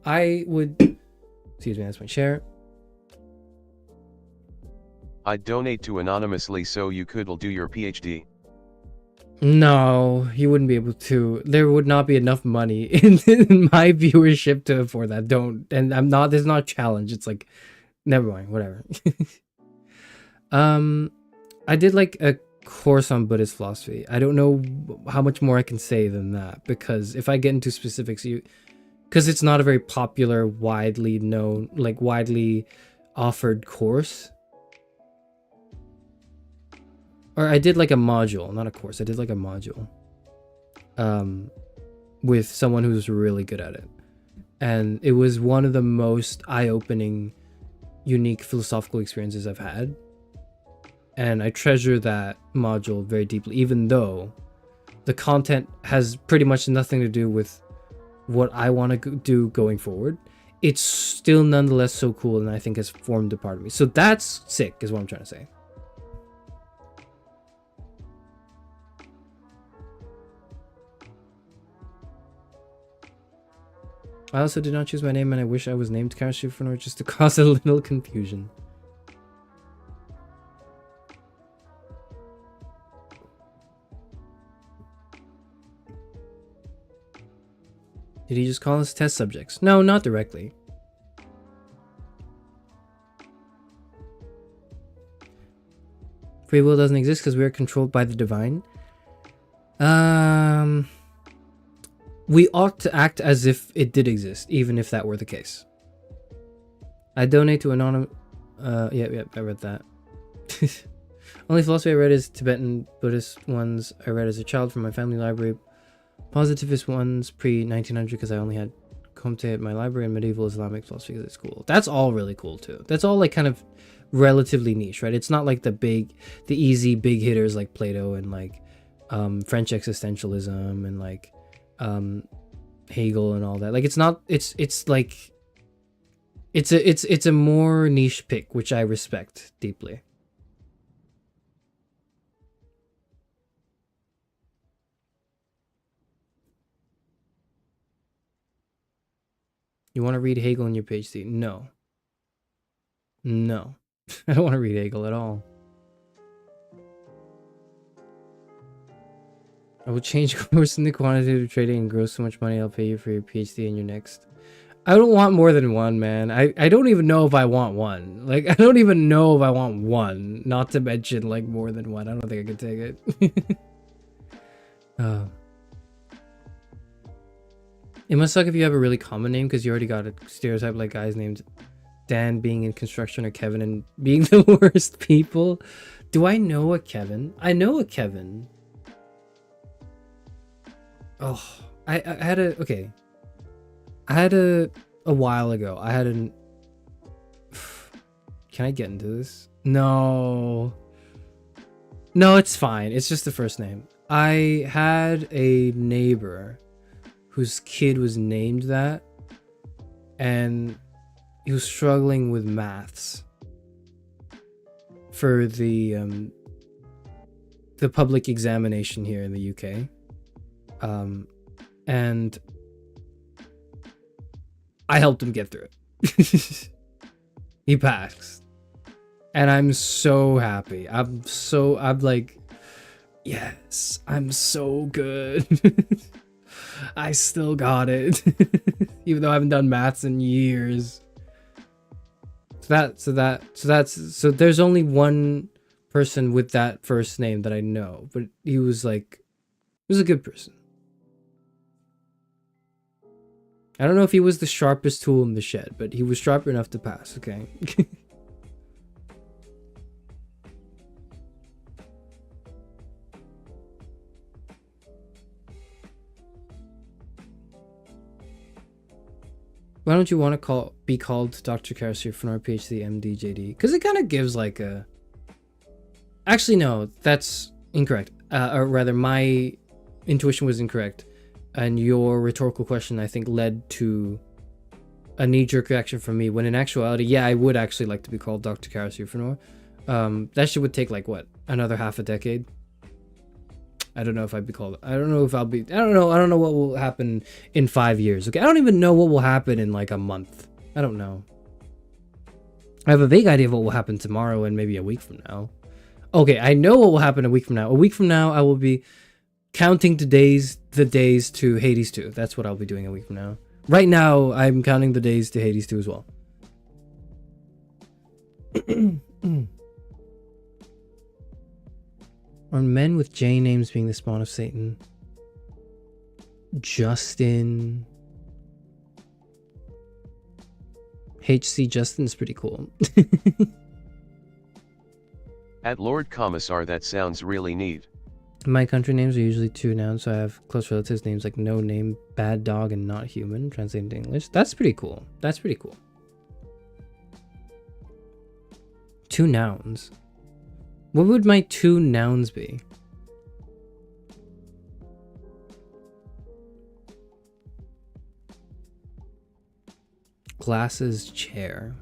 I would, excuse me, that's my share. I'd donate to anonymously so you could do your PhD. No, you wouldn't be able to. There would not be enough money in my viewership to afford that. Don't, and I'm not, there's not a challenge. It's like, never mind, whatever. I did like a course on Buddhist philosophy. I don't know how much more I can say than that, because if I get into specifics, because it's not a very popular, widely known, like widely offered course. Or I did like a module, not a course. I did like a module with someone who's really good at it. And it was one of the most eye-opening, unique philosophical experiences I've had. And I treasure that module very deeply, even though the content has pretty much nothing to do with what I want to do going forward. It's still nonetheless so cool, and I think has formed a part of me. So that's sick, is what I'm trying to say. I also did not choose my name, and I wish I was named Charis Euphranor just to cause a little confusion. Did he just call us test subjects? No, not directly. Free will doesn't exist because we are controlled by the divine. We ought to act as if it did exist, even if that were the case. I donate to anonymous. Yeah, I read that. Only philosophy I read is Tibetan Buddhist ones I read as a child from my family library. Positivist ones pre-1900 because I only had Comte at my library, and medieval Islamic philosophy because it's cool. That's all really cool too. That's all like kind of relatively niche, right? It's not like the easy big hitters like Plato and like French existentialism and like Hegel and all that. Like, it's not. It's like. It's a more niche pick, which I respect deeply. You want to read Hegel in your PhD? No. No. I don't want to read Hegel at all. I will change course into quantitative trading and grow so much money I'll pay you for your PhD and your next. I don't want more than one, man. I don't even know if I want one. Like, I don't even know if I want one. Not to mention, like, more than one. I don't think I could take it. It must suck if you have a really common name because you already got a stereotype like guys named Dan being in construction or Kevin and being the worst people. Do I know a Kevin? I know a Kevin. Oh, I had a... Okay. I had a while ago. I had an... Can I get into this? No. No, it's fine. It's just the first name. I had a neighbor whose kid was named that, and he was struggling with maths for the public examination here in the UK. And I helped him get through it. He passed. And I'm so happy. I'm like, yes, I'm so good. I still got it. Even though I haven't done maths in years. So there's only one person with that first name that I know, but he was a good person. I don't know if he was the sharpest tool in the shed, but he was sharp enough to pass, okay? Why don't you want to be called Dr. Charis Euphranor, PhD, MD, JD? Because it kind of gives like a... Actually, no, that's incorrect. Or rather, my intuition was incorrect. And your rhetorical question, I think, led to a knee-jerk reaction from me. When in actuality, yeah, I would actually like to be called Dr. Charis Euphranor. That shit would take like, what? Another half a decade? I don't know if I'd be called. I don't know if I'll be. I don't know what will happen in 5 years. Okay, I don't even know what will happen in like a month. I don't know. I have a vague idea of what will happen tomorrow and maybe a week from now. Okay, I know what will happen a week from now. A week from now, I will be counting the days to Hades 2. That's what I'll be doing a week from now. Right now, I'm counting the days to Hades 2 as well. Are men with J names being the spawn of Satan? Justin. HC Justin's pretty cool. At Lord Commissar, that sounds really neat. My country names are usually 2 nouns, so I have close relatives names like No Name, Bad Dog, and Not Human, translated to English. That's pretty cool. That's pretty cool. 2 nouns. What would my 2 nouns be? Glasses, chair.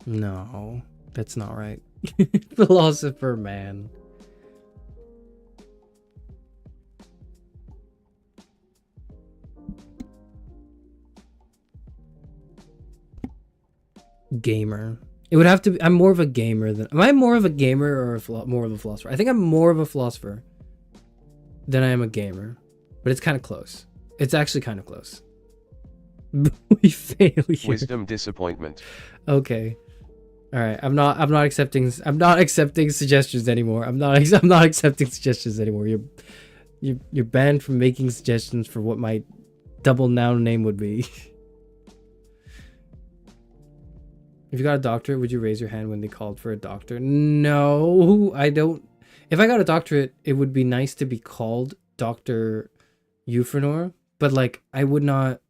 No, that's not right. Philosopher man. Gamer. It would have to be. I'm more of a gamer than. Am I more of a gamer or more of a philosopher? I think I'm more of a philosopher than I am a gamer, but it's kind of close. It's actually kind of close. We fail here. Wisdom disappointment. Okay. All right. I'm not accepting suggestions anymore. I'm not accepting suggestions anymore. You're banned from making suggestions for what my double noun name would be. If you got a doctorate, would you raise your hand when they called for a doctor? No, I don't. If I got a doctorate, it would be nice to be called Dr. Euphranor, but like I would not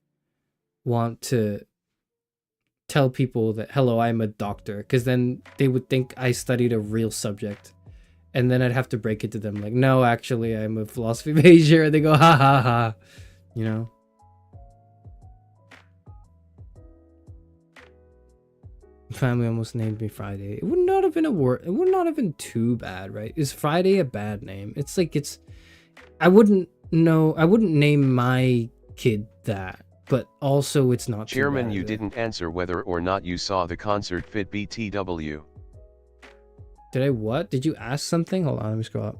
want to tell people that, hello, I'm a doctor, because then they would think I studied a real subject. And then I'd have to break it to them like, no, actually, I'm a philosophy major. And they go, ha ha ha, you know? family almost named me Friday. It would not have been it would not have been too bad, right? Is Friday a bad name? It's like I wouldn't name my kid that, but also it's not too Chairman, bad, you is it? didn't answer whether or not you saw the concert fit BTW. Did I what? Did you ask something? Hold on, let me scroll up.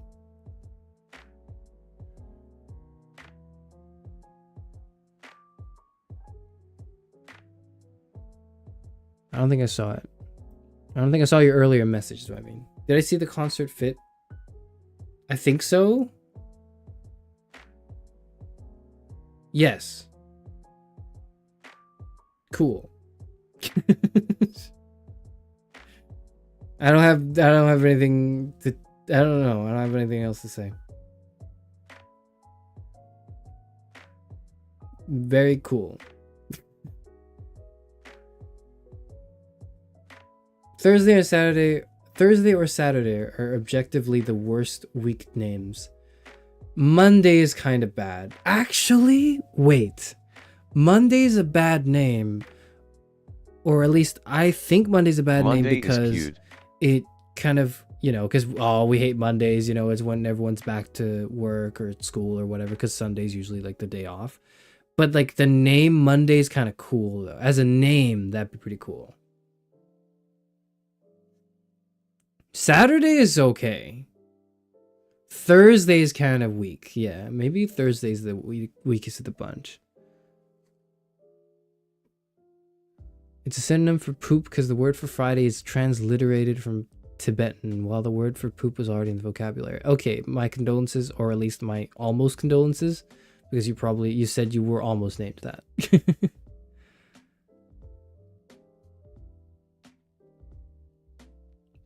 I don't think I saw it. I don't think I saw your earlier message, is what I mean. Did I see the concert fit? I think so. Yes. Cool. I don't have anything to, I don't know. I don't have anything else to say. Very cool. Thursday or Saturday are objectively the worst week names. Monday is kind of bad. Actually, wait. Monday's a bad name. Or at least I think Monday's a bad name because it kind of, you know, because, oh, we hate Mondays, you know, it's when everyone's back to work or at school or whatever, because Sunday's usually like the day off. But like the name Monday's kind of cool though. As a name, that'd be pretty cool. Saturday is okay. Thursday is kind of weak. Yeah, maybe Thursday's the weakest of the bunch. It's a synonym for poop because the word for Friday is transliterated from Tibetan, while the word for poop was already in the vocabulary. Okay, my condolences, or at least my almost condolences, because you said you were almost named that.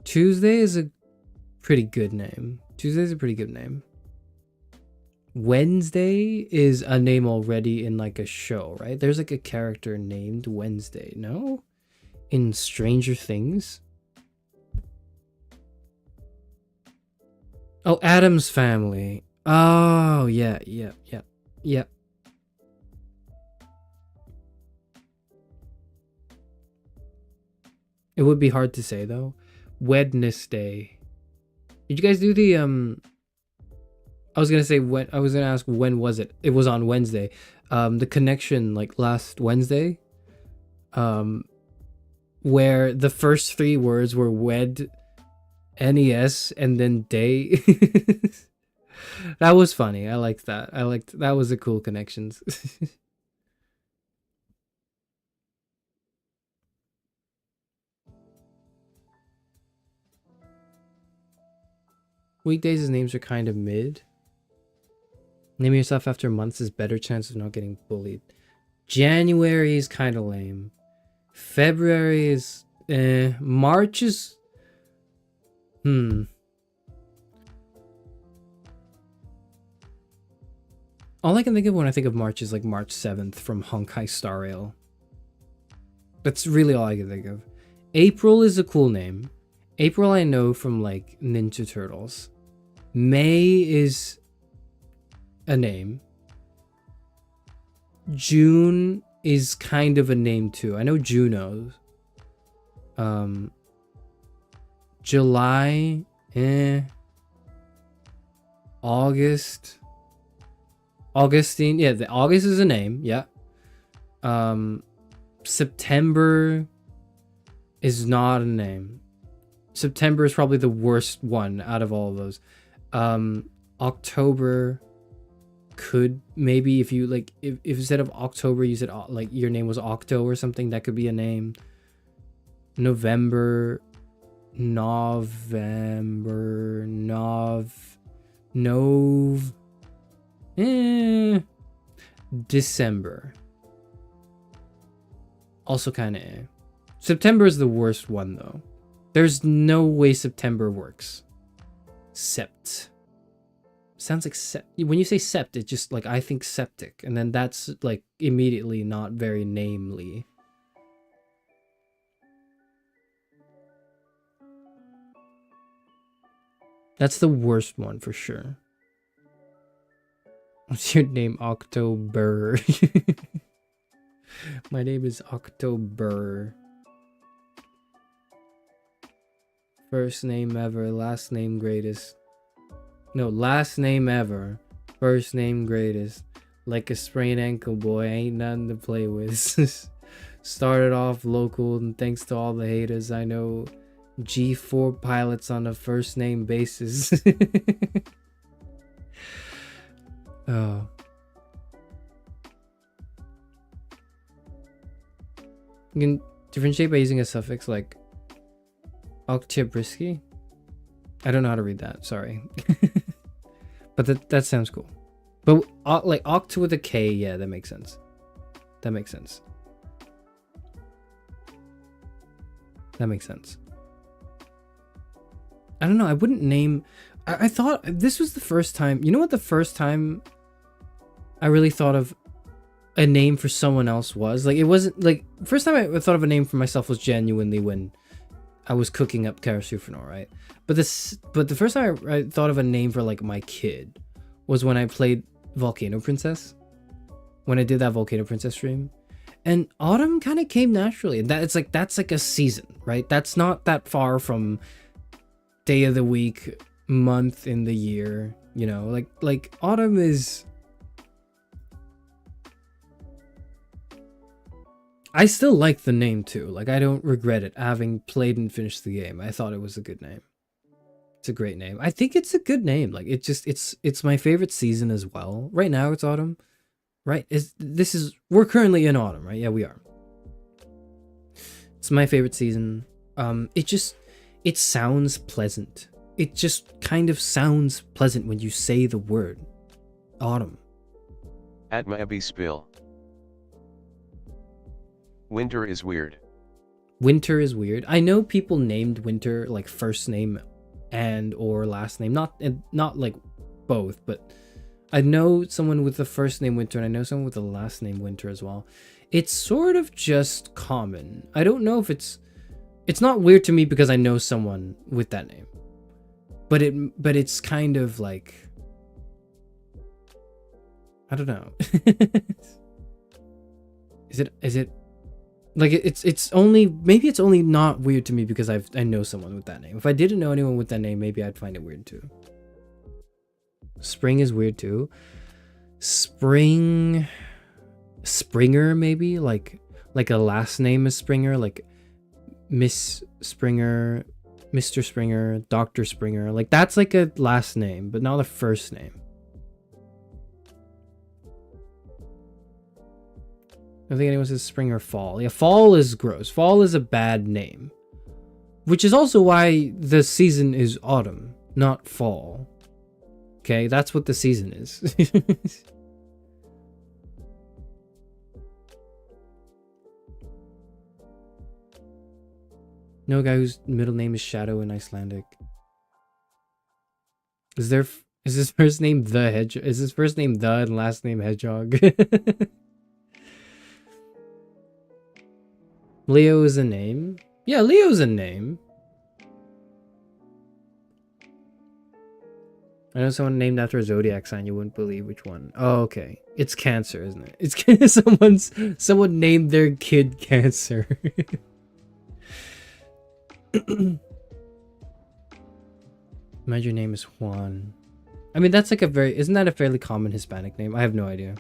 Tuesday is a pretty good name. Tuesday's a pretty good name. Wednesday is a name already in like a show, right? There's like a character named Wednesday, no? In Stranger Things. Oh, Addams Family. Oh, yeah. It would be hard to say though. Wednesday. Did you guys do the I was gonna ask when was it? It was on Wednesday. The connection like last Wednesday. Where the first 3 words were wed, NES, and then day. That was funny. I liked that. That was a cool connections. Weekdays' names are kind of mid. Naming yourself after months is better chance of not getting bullied. January is kind of lame. February is March is All I can think of when I think of March is like March 7th from Honkai Star Rail. That's really all I can think of. April is a cool name. April I know from like Ninja Turtles. May is a name. June is kind of a name too. I know Juno. July, August. Augustine, yeah, the August is a name, yeah. September is not a name. September is probably the worst one out of all of those. October could maybe, if you like, if instead of October you said like your name was Octo or something, that could be a name. November, December. Also kind of September is the worst one though. There's no way September works. Sept. Sounds like when you say sept, it's just like I think septic, and then that's like immediately not very namely. That's the worst one for sure. What's your name? October. My name is October. First name ever, last name greatest. No, last name ever, first name greatest. Like a sprained ankle, boy, ain't nothing to play with. Started off local, and thanks to all the haters, I know G4 pilots on a first name basis. Oh. You can differentiate by using a suffix like Oktябрьский. I don't know how to read that, sorry. But that sounds cool. But like Oct with a K, yeah, that makes sense. That makes sense. That makes sense. I don't know, I wouldn't name... I thought this was the first time... You know what the first time I really thought of a name for someone else was? Like, it wasn't... Like, first time I thought of a name for myself was genuinely when I was cooking up Charis Euphranor, right? But the first time I thought of a name for, like, my kid was when I played Volcano Princess. When I did that Volcano Princess stream. And Autumn kind of came naturally. And that's like a season, right? That's not that far from day of the week, month in the year, you know? Like Autumn is... I still like the name too. Like, I don't regret it having played and finished the game. I thought it was a good name. It's a great name. I think it's a good name. Like, it's my favorite season as well. Right now it's autumn, right? We're currently in autumn, right? Yeah, we are. It's my favorite season. It sounds pleasant. It just kind of sounds pleasant when you say the word autumn. Atma Ebi Spill. Winter is weird. Winter is weird. I know people named Winter like first name and or last name, not like both, but I know someone with the first name Winter and I know someone with the last name Winter as well. It's sort of just common. I don't know if it's not weird to me because I know someone with that name, but it's kind of like, I don't know. Is it like it's only, maybe it's only not weird to me because I know someone with that name. If I didn't know anyone with that name, maybe I'd find it weird too. Spring is weird too. Springer maybe, like a last name is Springer, like Miss Springer, Mr. Springer, Dr. Springer. Like, that's like a last name, but not a first name. I don't think anyone says spring or fall. Yeah, fall is gross. Fall is a bad name. Which is also why the season is autumn, not fall. Okay, that's what the season is. No guy whose middle name is Shadow in Icelandic. Is his first name the Hedgehog? Is his first name the and last name Hedgehog? Leo is a name. Yeah, Leo's a name. I know someone named after a zodiac sign. You wouldn't believe which one. Oh, okay. It's Cancer, isn't it? It's someone named their kid Cancer. Imagine your name is Juan. I mean, that's like isn't that a fairly common Hispanic name? I have no idea.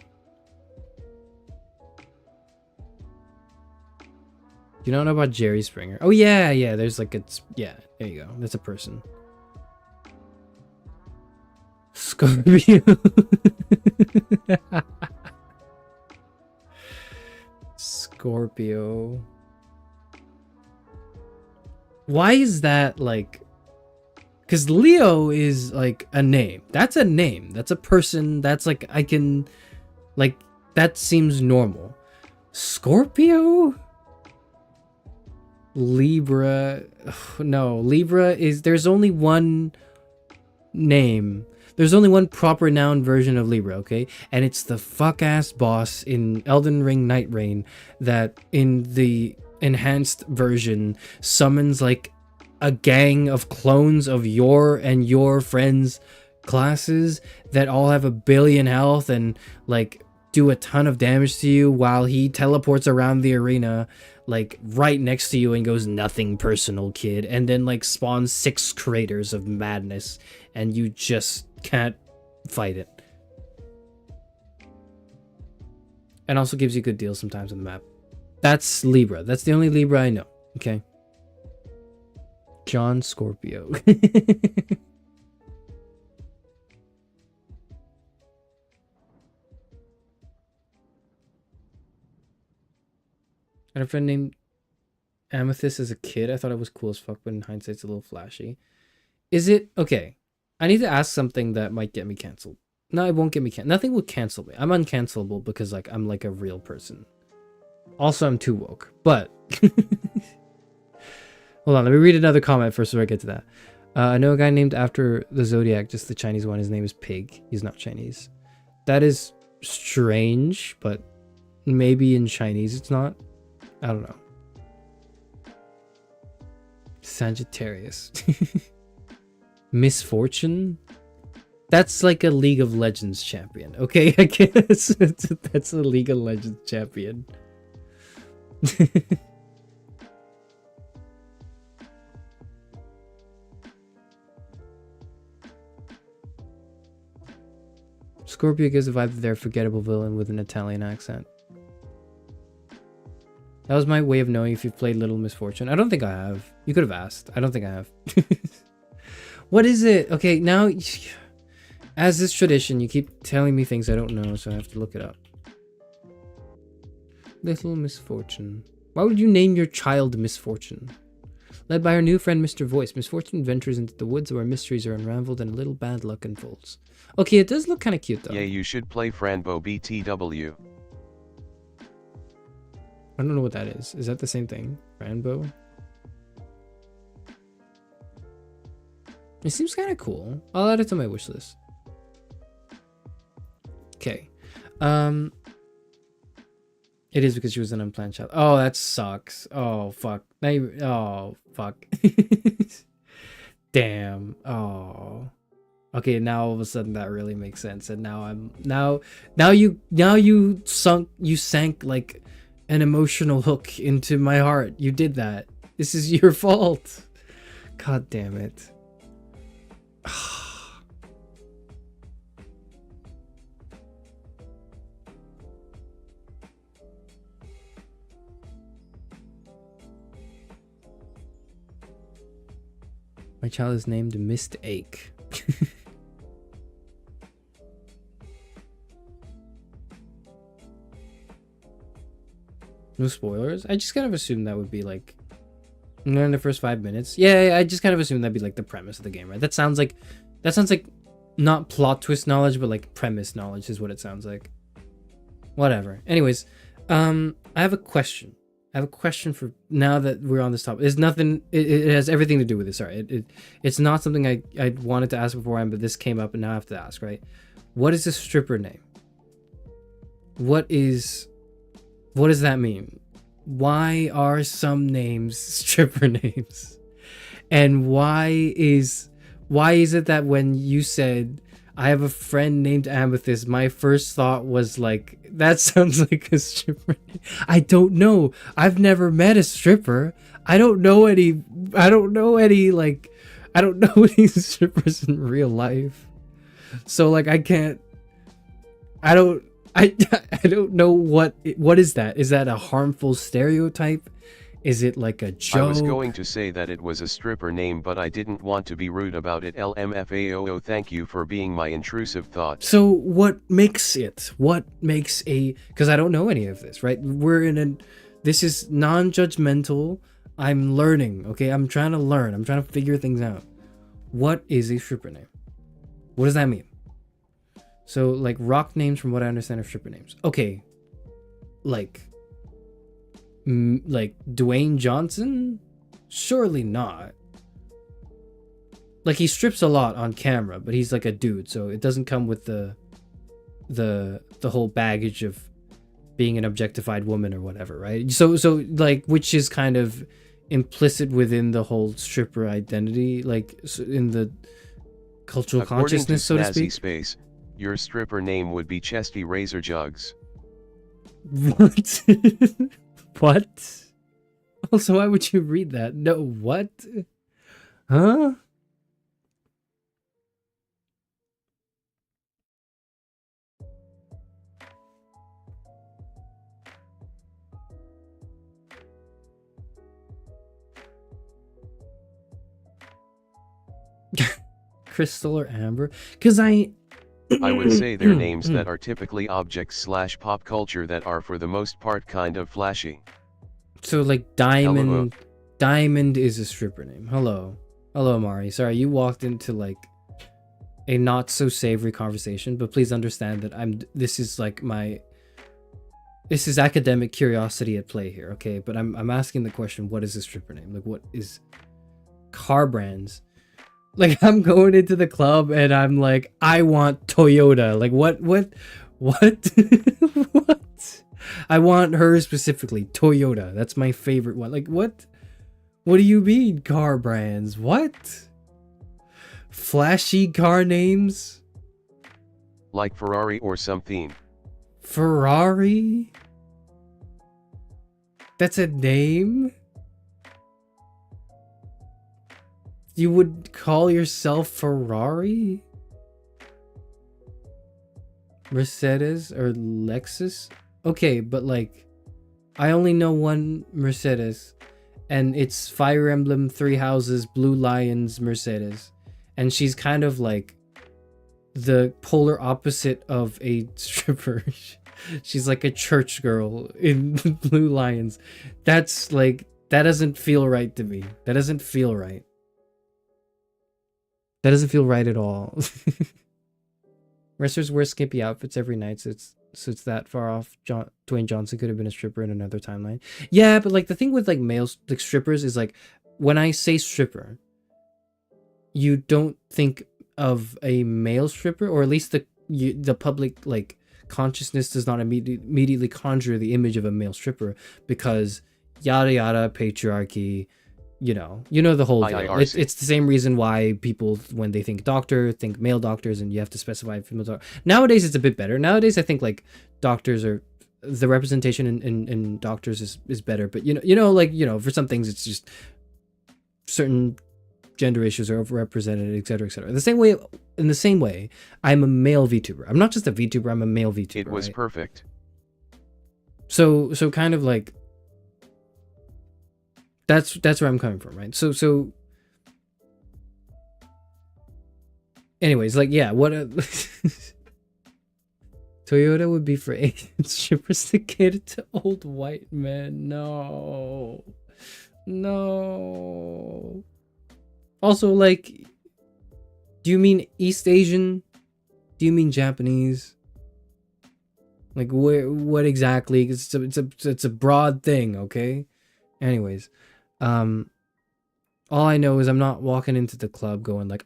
You don't know about Jerry Springer? Oh yeah, there's like yeah, there you go. That's a person. Scorpio. Scorpio. Why is that like... Because Leo is like a name. That's a name. That's a person. That's like, I can... Like, that seems normal. Scorpio? Libra. Ugh, no, Libra is... There's only one name. There's only one proper noun version of Libra, okay? And it's the fuck-ass boss in Elden Ring Night Rain that in the enhanced version summons like a gang of clones of your and your friends' classes that all have 1 billion health and like do a ton of damage to you while he teleports around the arena like right next to you and goes, nothing personal, kid, and then like spawns 6 craters of madness and you just can't fight it. And also gives you good deals sometimes on the map. That's Libra. That's the only Libra I know. Okay. John Scorpio. I had a friend named Amethyst as a kid. I thought it was cool as fuck, but in hindsight, it's a little flashy. Is it? Okay. I need to ask something that might get me canceled. No, it won't get me canceled. Nothing will cancel me. I'm uncancelable because like I'm like a real person. Also, I'm too woke. But hold on, let me read another comment first before I get to that. I know a guy named after the Zodiac, just the Chinese one. His name is Pig. He's not Chinese. That is strange, but maybe in Chinese it's not. I don't know. Sagittarius. Misfortune? That's like a League of Legends champion. Okay, I guess that's a League of Legends champion. Scorpio gives the vibe of their forgettable villain with an Italian accent. That was my way of knowing if you've played Little Misfortune. I don't think I have. You could have asked. I don't think I have. What is it? Okay, now, as is tradition, you keep telling me things I don't know, so I have to look it up. Little Misfortune. Why would you name your child Misfortune? Led by our new friend Mr. Voice, Misfortune ventures into the woods where mysteries are unraveled and a little bad luck unfolds. Okay, it does look kind of cute though. Yeah, you should play Franbo BTW. I don't know what that is. Is that the same thing? Franbo? It seems kind of cool. I'll add it to my wish list. Okay. It is because she was an unplanned child. Oh, that sucks. Oh, fuck. Now you, oh, fuck. Damn. Oh. Okay, now all of a sudden that really makes sense. And now I'm now you sank like an emotional hook into my heart. You did that. This is your fault. God damn it. My child is named Mistake. No spoilers? I just kind of assumed that would be like in the first 5 minutes. Yeah, I just kind of assumed that'd be like the premise of the game, right? That sounds like not plot twist knowledge, but like premise knowledge is what it sounds like. Whatever. Anyways, I have a question. I have a question for now that we're on this topic. It's nothing. It has everything to do with it. Sorry, it's not something I wanted to ask beforehand, but this came up and now I have to ask. Right? What is a stripper name? What does that mean? Why are some names stripper names? And why is it that when you said I have a friend named Amethyst, my first thought was like, that sounds like a stripper name. I don't know. I've never met a stripper. I don't know any strippers in real life. So like I don't know what is that? Is that a harmful stereotype? Is it like a joke? I was going to say that it was a stripper name, but I didn't want to be rude about it. LMFAOO, thank you for being my intrusive thought. So what makes because I don't know any of this, right? This is non-judgmental. I'm learning, okay? I'm trying to learn. I'm trying to figure things out. What is a stripper name? What does that mean? So like rock names, from what I understand, are stripper names. Okay, like Dwayne Johnson? Surely not. Like he strips a lot on camera, but he's like a dude, so it doesn't come with the whole baggage of being an objectified woman or whatever, right? So like, which is kind of implicit within the whole stripper identity, like in the cultural consciousness, so to speak. Space, your stripper name would be Chesty Razor Jugs. What? What? Also, why would you read that? No, what? Huh? Crystal or Amber? Because I would say they're names that are typically objects/pop culture that are for the most part kind of flashy. So like Diamond. Diamond is a stripper name. Hello. Hello, Mari. Sorry, you walked into like a not so savory conversation, but please understand that this is like this is academic curiosity at play here, okay? But I'm asking the question, what is a stripper name? Like, what is car brands? Like, I'm going into the club and I'm like, I want Toyota. Like, what? What? I want her specifically, Toyota. That's my favorite one. Like, what? What do you mean, car brands? What? Flashy car names? Like Ferrari or something. Ferrari? That's a name? You would call yourself Ferrari? Mercedes or Lexus? Okay, but like, I only know one Mercedes, and it's Fire Emblem Three Houses Blue Lions Mercedes, and she's kind of like the polar opposite of a stripper. She's like a church girl in Blue Lions. That's like, that doesn't feel right to me. That doesn't feel right. That doesn't feel right at all. Wrestlers wear skimpy outfits every night, so it's that far off. Dwayne Johnson could have been a stripper in another timeline. Yeah, but like the thing with like males, like strippers, is like when I say stripper, you don't think of a male stripper, or at least the public like consciousness does not immediately conjure the image of a male stripper, because yada yada, patriarchy. You know the whole deal. It's the same reason why people, when they think doctor, think male doctors, and you have to specify female doctor. Nowadays it's a bit better. Nowadays I think like doctors are, the representation in doctors is better, but for some things it's just certain gender issues are overrepresented, etc., etc. In the same way, I'm a male VTuber. I'm not just a VTuber, I'm a male VTuber. It was right? perfect. So kind of like, that's where I'm coming from, right? So anyways, like, yeah, what Toyota would be for Asian strippers to cater to old white men. No. Also, like, do you mean East Asian? Do you mean Japanese? Like, what exactly? It's a broad thing, okay? Anyways, all I know is I'm not walking into the club going like,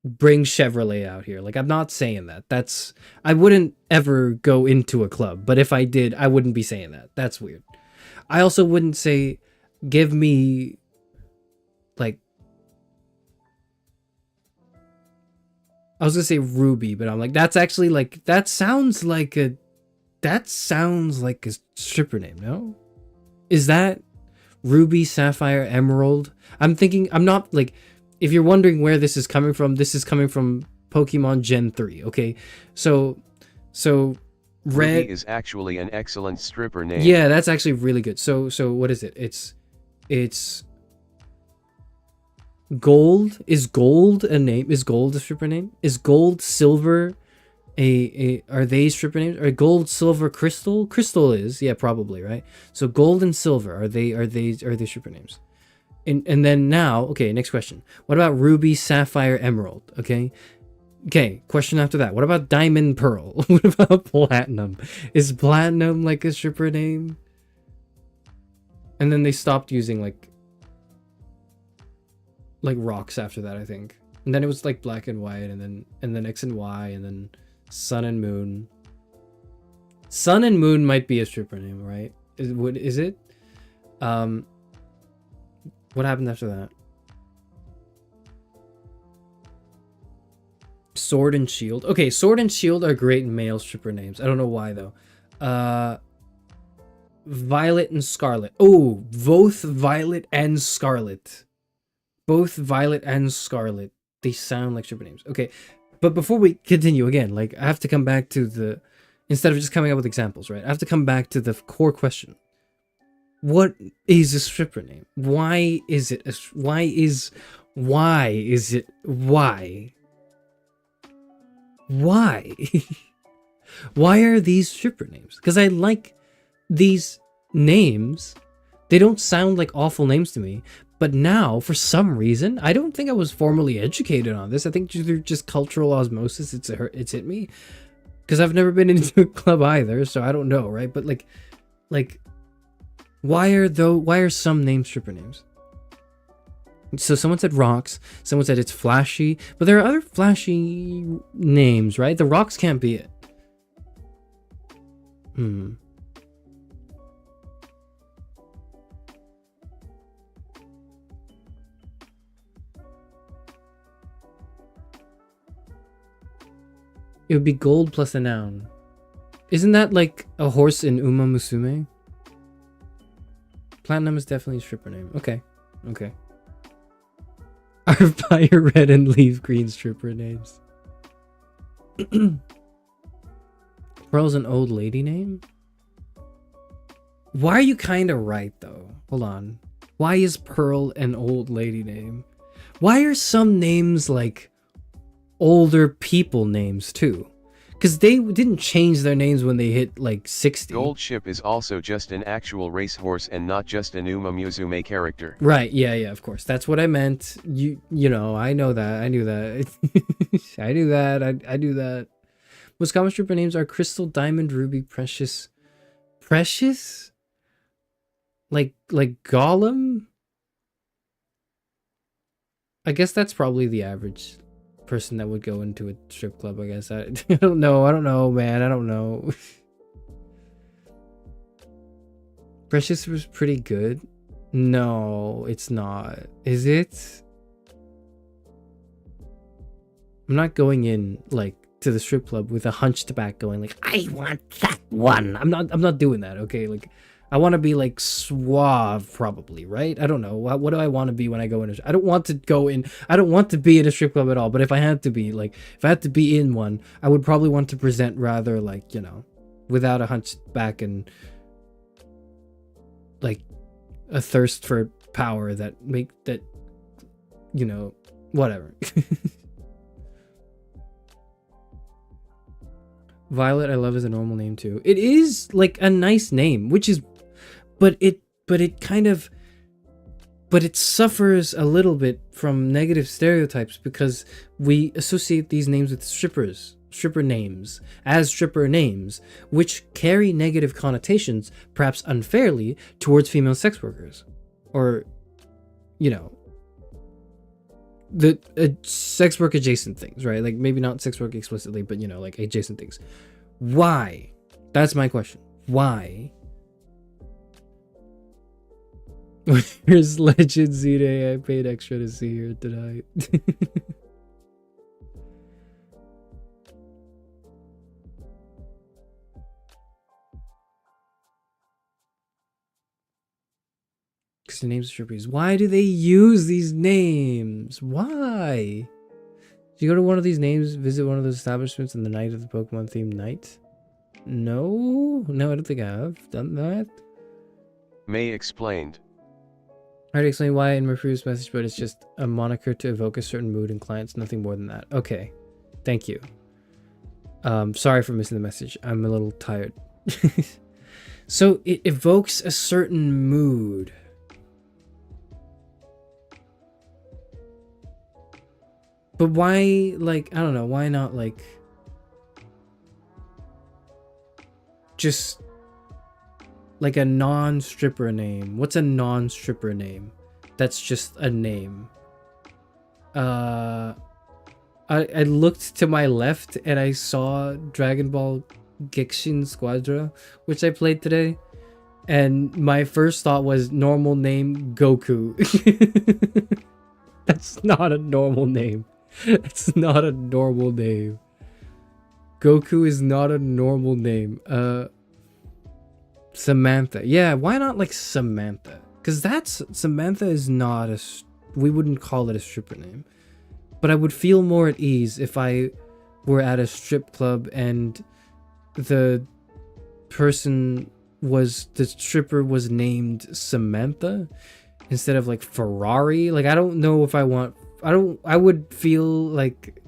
bring Chevrolet out here. Like, I'm not saying that. I wouldn't ever go into a club, but if I did, I wouldn't be saying that. That's weird. I also wouldn't say, give me like, I was gonna say Ruby, but I'm like, that's actually like, that sounds like a stripper name, no? Is that Ruby, Sapphire, Emerald? I'm not like, if you're wondering where this is coming from Pokemon Gen 3, okay? So Red Ruby is actually an excellent stripper name. Yeah, that's actually really good. So what is it? It's Gold. Is Gold a name? Is Gold a stripper name? Is Gold, Silver are they stripper names? Are Gold, Silver, Crystal? Crystal is, yeah, probably, right? So Gold and Silver, are they stripper names? And then now, okay, next question. What about Ruby, Sapphire, Emerald? Okay, question after that. What about Diamond, Pearl? What about Platinum? Is Platinum like a stripper name? And then they stopped using like rocks after that, I think. And then it was like Black and White, and then X and Y, and then Sun and Moon. Sun and Moon might be a stripper name, right? Is it? What happened after that? Sword and Shield. Okay, Sword and Shield are great male stripper names. I don't know why though. Violet and Scarlet. Oh, both Violet and Scarlet. Both Violet and Scarlet. They sound like stripper names. Okay, but before we continue again, like I have to come back to the, instead of just coming up with examples, right? I have to come back to the core question. What is a stripper name? Why is it why? Why are these stripper names? Because I like these names. They don't sound like awful names to me. But now, for some reason, I don't think I was formally educated on this. I think through just cultural osmosis, it's hit me. Because I've never been into a club either, so I don't know, right? But like, why are some names stripper names? So someone said Rocks, someone said it's Flashy, but there are other flashy names, right? The Rocks can't be it. It would be gold plus a noun. Isn't that like a horse in Uma Musume? Platinum is definitely a stripper name. Okay. Okay. Are fire red and leaf green stripper names? Pearl's an old lady name? Why are you kind of right though? Hold on. Why is Pearl an old lady name? Why are some names like older people names too? Because they didn't change their names when they hit like 60. Gold Ship is also just an actual racehorse and not just an Uma Musume character. Right, yeah, of course. That's what I meant. You know, I know that. I knew that. I knew that. I knew that. Most common stripper names are Crystal, Diamond, Ruby, Precious. Precious? Like Gollum? I guess that's probably the average person that would go into a strip club, I guess. I don't know, man. I don't know. Precious was pretty good. No, it's not. Is it? I'm not going in like to the strip club with a hunched back going like, I want that one. I'm not doing that, okay? Like I want to be like suave, probably, right? I don't know. What do I want to be when I go in? I don't want to go in. I don't want to be in a strip club at all. But if I had to be, like, if I had to be in one, I would probably want to present rather like, you know, without a hunched back and like a thirst for power that you know, whatever. Violet, I love as a normal name too. It is like a nice name, which is, but it suffers a little bit from negative stereotypes because we associate these names with stripper names, which carry negative connotations, perhaps unfairly, towards female sex workers, or, you know, the sex work adjacent things, right? Like maybe not sex work explicitly, but you know, like adjacent things. Why? That's my question. Why? Here's Legend Z-Day. I paid extra to see her tonight. Because the names are strippers. Why do they use these names? Why? Did you go to one of these names, visit one of those establishments on the night of the Pokemon themed night? No, I don't think I have done that. May explained. I already explained why in my previous message, but it's just a moniker to evoke a certain mood in clients, nothing more than that. Okay, thank you. Sorry for missing the message. I'm a little tired. So it evokes a certain mood. But why, like, I don't know, why not, like, just, like, a non-stripper name? What's a non-stripper name? That's just a name. I looked to my left and I saw Dragon Ball Genshin Squadra, which I played today. And my first thought was normal name Goku. That's not a normal name. It's not a normal name. Goku is not a normal name. Samantha. Yeah, why not like Samantha? Because Samantha is not we wouldn't call it a stripper name. But I would feel more at ease if I were at a strip club and the stripper was named Samantha instead of like Ferrari. Like, I don't know if I would feel like,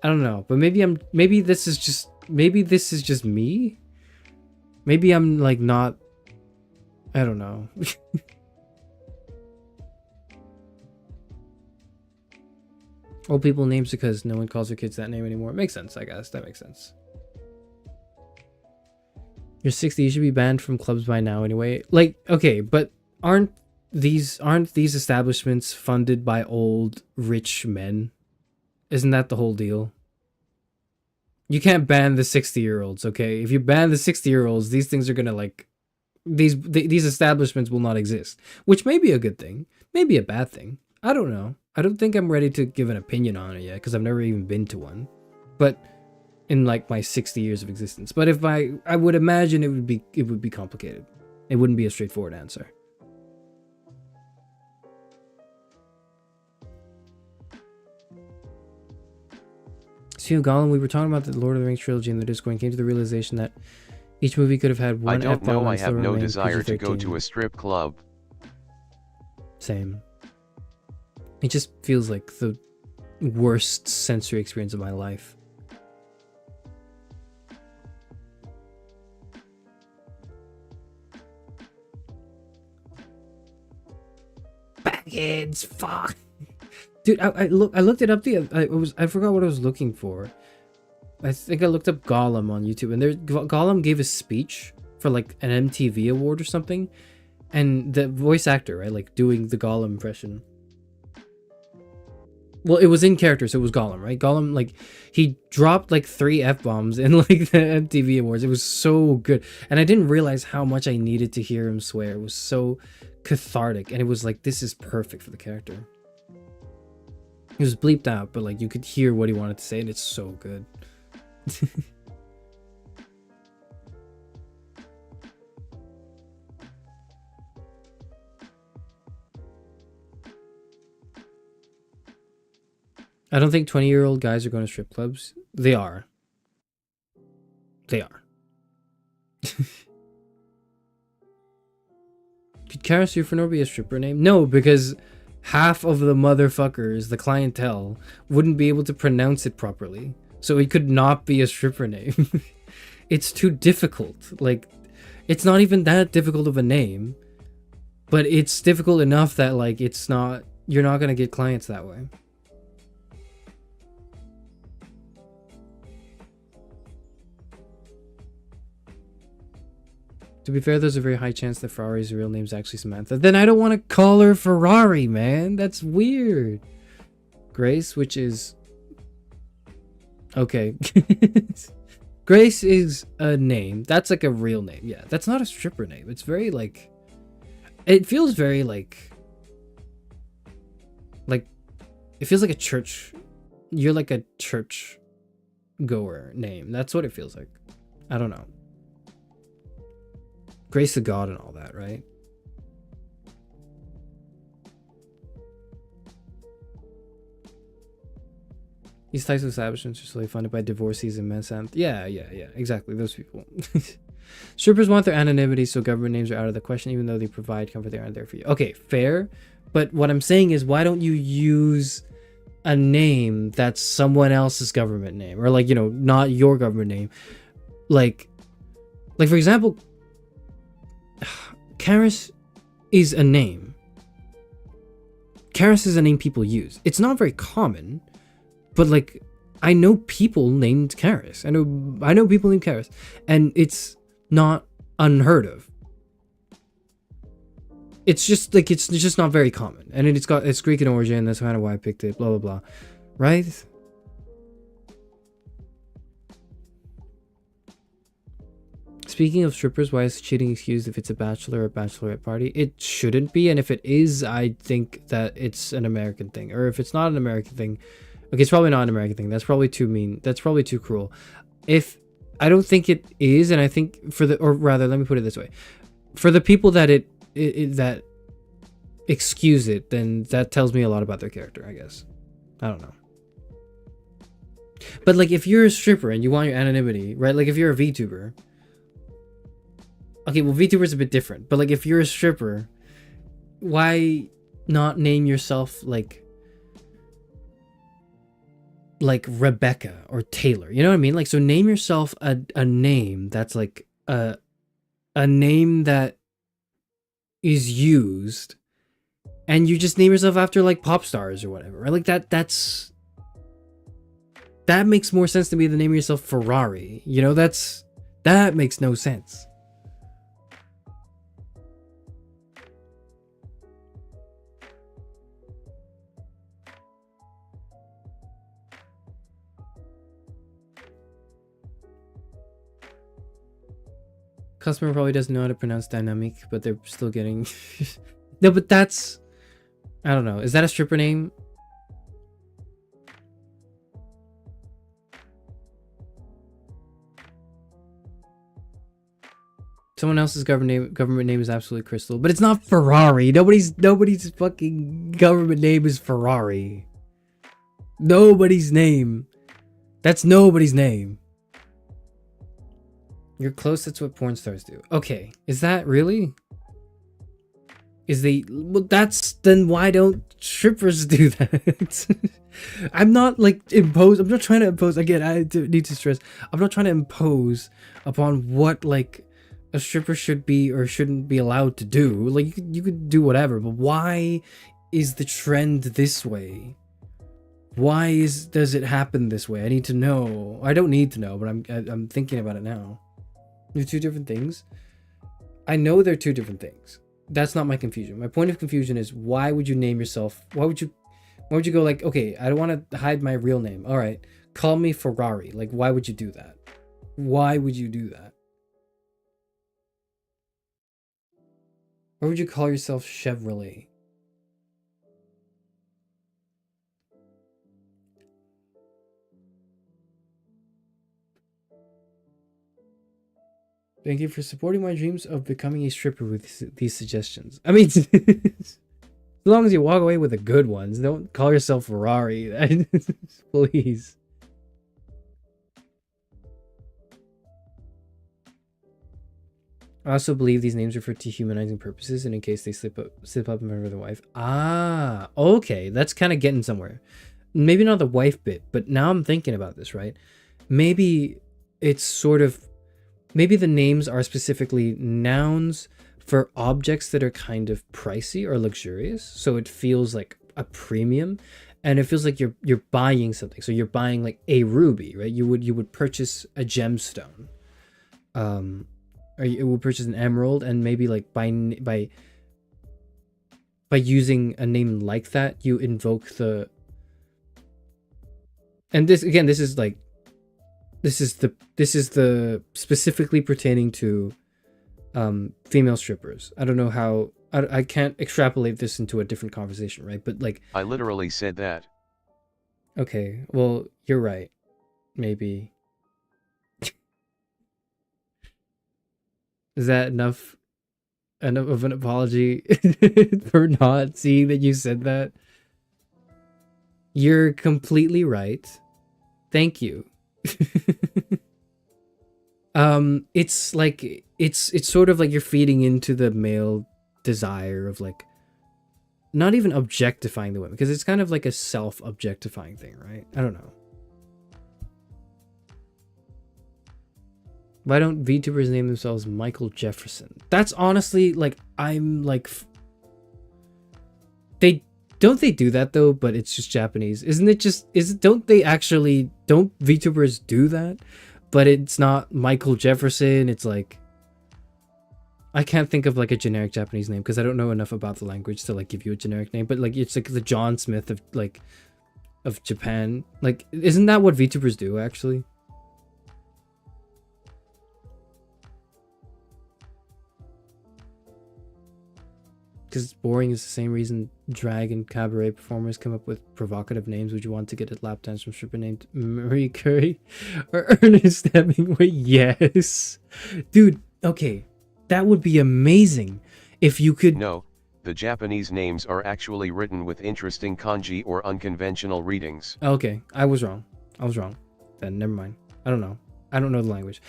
I don't know, but maybe this is just me. Maybe I'm like not, I don't know. Old people names because no one calls their kids that name anymore. Makes sense, I guess. That makes sense. You're 60, you should be banned from clubs by now anyway. Like, okay, but aren't these establishments funded by old rich men? Isn't that the whole deal? You can't ban the 60-year-olds, okay? If you ban the 60-year-olds, these things are gonna like these establishments will not exist, which may be a good thing, maybe a bad thing. I don't know. I don't think I'm ready to give an opinion on it yet because I've never even been to one. But in like my 60 years of existence. But if I would imagine it would be complicated. It wouldn't be a straightforward answer. See, Gollum, we were talking about the Lord of the Rings trilogy in the Discord and came to the realization that each movie could have had one. I don't know, I have no desire to go to a strip club. Same. It just feels like the worst sensory experience of my life. Baggins, fuck. Dude, I looked it up I forgot what I was looking for. I think I looked up Gollum on YouTube, and Gollum gave a speech for like an MTV award or something, and the voice actor, right, like doing the Gollum impression. Well, it was in character, so it was Gollum, right? Gollum, like, he dropped like 3 F-bombs in like the MTV Awards. It was so good. And I didn't realize how much I needed to hear him swear. It was so cathartic. And it was like, this is perfect for the character. He was bleeped out, but like you could hear what he wanted to say, and it's so good. I don't think 20-year-old guys are going to strip clubs. They are. They are. Could Charis Euphranor be a stripper name? No, because half of the motherfuckers, the clientele, wouldn't be able to pronounce it properly. So it could not be a stripper name. It's too difficult. Like, it's not even that difficult of a name. But it's difficult enough that, like, it's not... You're not going to get clients that way. To be fair, there's a very high chance that Ferrari's real name's actually Samantha. Then I don't want to call her Ferrari, man. That's weird. Grace, which is... Okay. Grace is a name. That's like a real name. Yeah, that's not a stripper name. It's very like... It feels very like... Like... It feels like a church... You're like a church goer name. That's what it feels like. I don't know. Grace of God and all that, right? These types of establishments are solely funded by divorcees and men. Yeah, exactly. Those people. Strippers want their anonymity, so government names are out of the question, even though they provide comfort. They aren't there for you. Okay, fair. But what I'm saying is, why don't you use a name that's someone else's government name, or like, you know, not your government name? Like for example, Charis is a name. Charis is a name people use. It's not very common, but like, I know people named Charis. I know people named Charis, and it's not unheard of. It's just like, it's just not very common, and it's Greek in origin. That's kind of why I picked it. Blah blah blah, right? Speaking of strippers, why is cheating excused if it's a bachelor or bachelorette party? It shouldn't be, and if it is, I think that it's an American thing. Or if it's not an American thing, okay, it's probably not an American thing. That's probably too mean. That's probably too cruel. If I don't think it is, and I think for the, or rather, let me put it this way: for the people that that excuse it, then that tells me a lot about their character, I guess. I don't know. But like, if you're a stripper and you want your anonymity, right? Like, if you're a VTuber, okay, well, VTuber is a bit different. But like, if you're a stripper, why not name yourself like Rebecca or Taylor? You know what I mean? Like, so name yourself a name that's like a name that is used, and you just name yourself after like pop stars or whatever, right? Like that makes more sense to me than naming yourself Ferrari. You know, that makes no sense. Customer probably doesn't know how to pronounce dynamic, but they're still getting no, but that's, I don't know. Is that a stripper name? Someone else's government name is absolutely Crystal, but it's not Ferrari. Nobody's fucking government name is Ferrari. Nobody's name. That's nobody's name. You're close. That's what porn stars do. Okay, is that really? Well, that's, then why don't strippers do that? I'm not like I'm not trying to impose. Again, I need to stress, I'm not trying to impose upon what like a stripper should be or shouldn't be allowed to do. Like, you could do whatever, but why is the trend this way? Why does it happen this way? I need to know. I don't need to know, but I'm thinking about it now. They're two different things. I know they're two different things. That's not my confusion. My point of confusion is, why would you name yourself? Why would you go like, okay, I don't want to hide my real name. All right, call me Ferrari. Like, why would you do that? Why would you do that? Or would you call yourself Chevrolet? Thank you for supporting my dreams of becoming a stripper with these suggestions. I mean, as long as you walk away with the good ones, don't call yourself Ferrari. Please. I also believe these names refer to humanizing purposes, and in case they slip up and murder the wife. Ah, okay. That's kind of getting somewhere. Maybe not the wife bit, but now I'm thinking about this, right? Maybe it's sort of, maybe the names are specifically nouns for objects that are kind of pricey or luxurious, so it feels like a premium, and it feels like you're buying something. So you're buying like a ruby, right? You would purchase a gemstone, or you would purchase an emerald, and maybe like by using a name like that, you invoke the. And this again, this is the specifically pertaining to female strippers. I don't know how, I can't extrapolate this into a different conversation, right? But like, I literally said that. Okay, well, you're right. Maybe. Is that enough of an apology for not seeing that you said that? You're completely right. Thank you. It's like, it's sort of like you're feeding into the male desire of like not even objectifying the women, because it's kind of like a self-objectifying thing, right? I don't know. Why don't VTubers name themselves Michael Jefferson? That's honestly like, I'm like, they do that though, but it's just Japanese. Isn't it just, don't VTubers do that? But it's not Michael Jefferson. It's like, I can't think of like a generic Japanese name because I don't know enough about the language to like give you a generic name, but like, it's like the John Smith of Japan. Like, isn't that what VTubers do actually? Because it's boring is the same reason drag and cabaret performers come up with provocative names. Would you want to get a lap dance from stripper named Marie Curie or Ernest Hemingway? Yes. Dude, okay. That would be amazing if you could... No, the Japanese names are actually written with interesting kanji or unconventional readings. Okay, I was wrong. Then never mind. I don't know the language.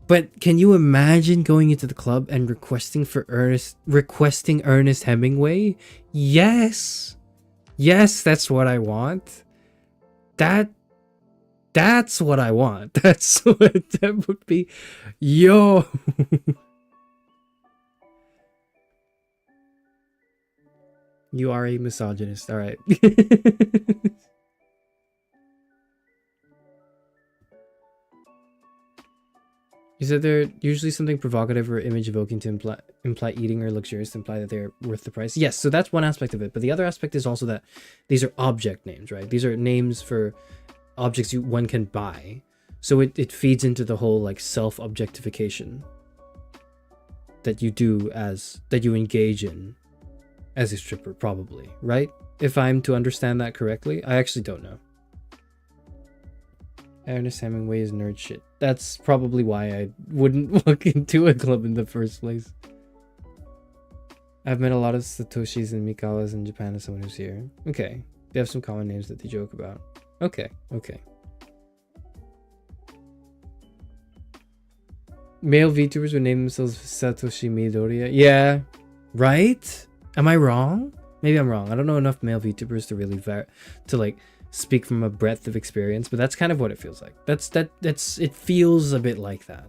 But can you imagine going into the club and requesting Ernest Hemingway? Yes, that's what I want. That's what I want. That's what that would be. Yo. You are a misogynist. All right. You said they're usually something provocative or image evoking to imply eating or luxurious to imply that they're worth the price. Yes, so that's one aspect of it. But the other aspect is also that these are object names, right? These are names for objects one can buy. So it feeds into the whole like self-objectification that you engage in as a stripper, probably, right? If I'm to understand that correctly. I actually don't know. Ernest Hemingway is nerd shit. That's probably why I wouldn't walk into a club in the first place. I've met a lot of Satoshis and Mikawas in Japan as someone who's here. Okay. They have some common names that they joke about. Okay. Male VTubers would name themselves Satoshi Midoriya. Yeah. Right? Am I wrong? Maybe I'm wrong. I don't know enough male VTubers to really speak from a breadth of experience, but that's kind of what it feels like. It feels a bit like that.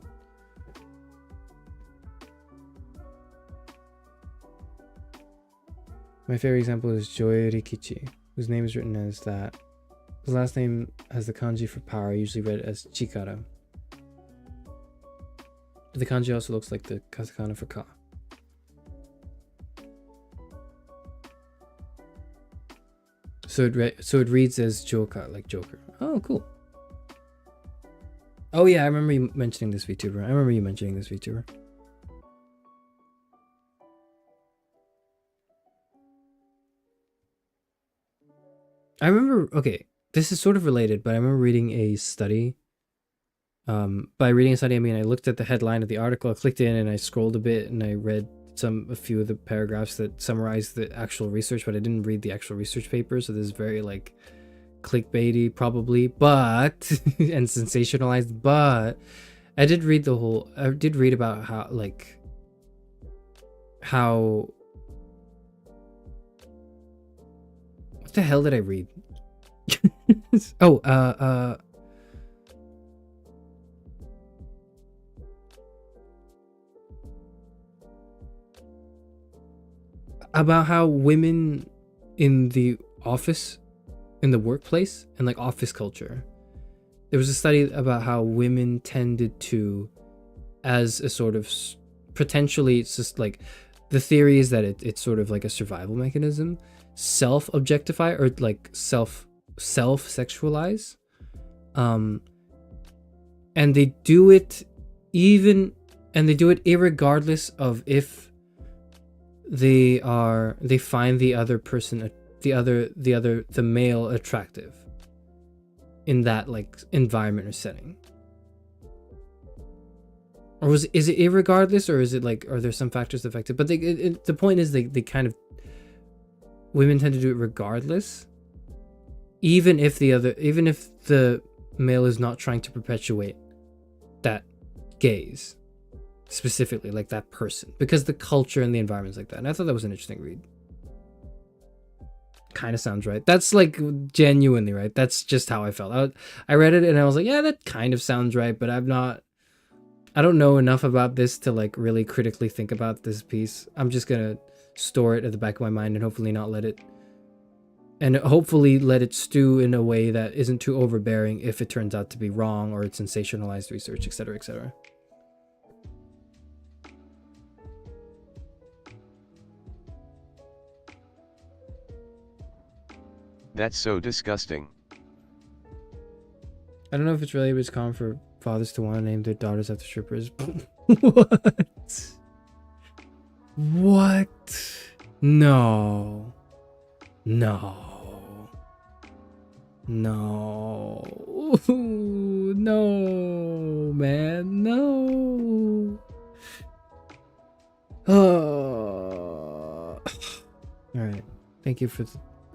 My favorite example is Joy Rikichi, whose name is written as that. His last name has the kanji for power, usually read as Chikara. But the kanji also looks like the katakana for ka. So it reads as Joka, like Joker. Oh, cool. Oh yeah, I remember you mentioning this VTuber. I remember, okay, this is sort of related, but I remember reading a study. By reading a study, I mean I looked at the headline of the article, I clicked in and I scrolled a bit and I read a few of the paragraphs that summarize the actual research, but I didn't read the actual research paper, so this is very like clickbaity probably, but and sensationalized. But I did read about how what the hell did I read? About how women in the office, in the workplace, and like office culture, there was a study about how women tended to, as a sort of potentially, it's just like the theory is that it's sort of like a survival mechanism, self-objectify or like self-sexualize, and they do it irregardless of if they find the other person, the male attractive in that like environment or setting. Or is it irregardless, or is it like, are there some factors that affect it? But the point is they kind of, women tend to do it regardless, even if the male is not trying to perpetuate that gaze. Specifically, like that person, because the culture and the environment's like that. And I thought that was an interesting read. Kind of sounds right. That's like genuinely right. That's just how I felt. I read it and I was like, yeah, that kind of sounds right, but I don't know enough about this to like really critically think about this piece. I'm just gonna store it at the back of my mind and hopefully let it stew in a way that isn't too overbearing if it turns out to be wrong or it's sensationalized research, etc., etc. That's so disgusting. I don't know if it's really, but it's common for fathers to want to name their daughters after strippers. What? No. No. No. No, man. No. Oh. All right. Thank you for.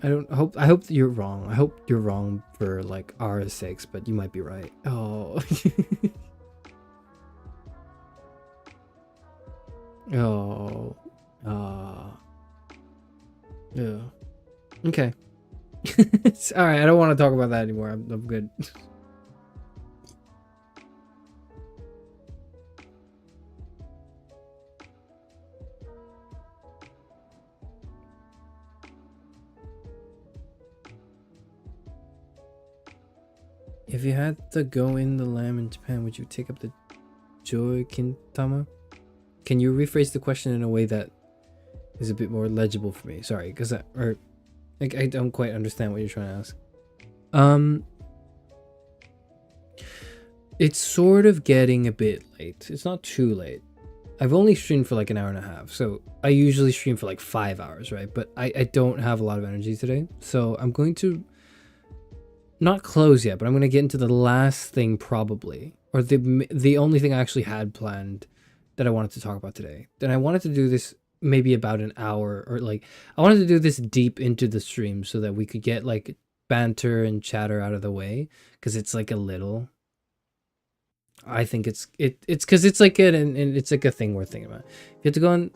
I hope that you're wrong. I hope you're wrong for like our sakes, but you might be right. Oh. Oh. Yeah. Okay. All right. I don't want to talk about that anymore. I'm good. If you had to go in the lamb in Japan, would you take up the Joy Kintama? Can you rephrase the question in a way that is a bit more legible for me? Sorry, because I don't quite understand what you're trying to ask. It's sort of getting a bit late. It's not too late. I've only streamed for like an hour and a half, so I usually stream for like 5 hours, right? But I don't have a lot of energy today, so I'm going to not close yet, but I'm going to get into the last thing probably, or the only thing I actually had planned that I wanted to talk about today. Then I wanted to do this maybe about an hour, or like I wanted to do this deep into the stream so that we could get like banter and chatter out of the way, because it's like a little. I think it's because it's like it and it's like a thing worth thinking about. You have to go on.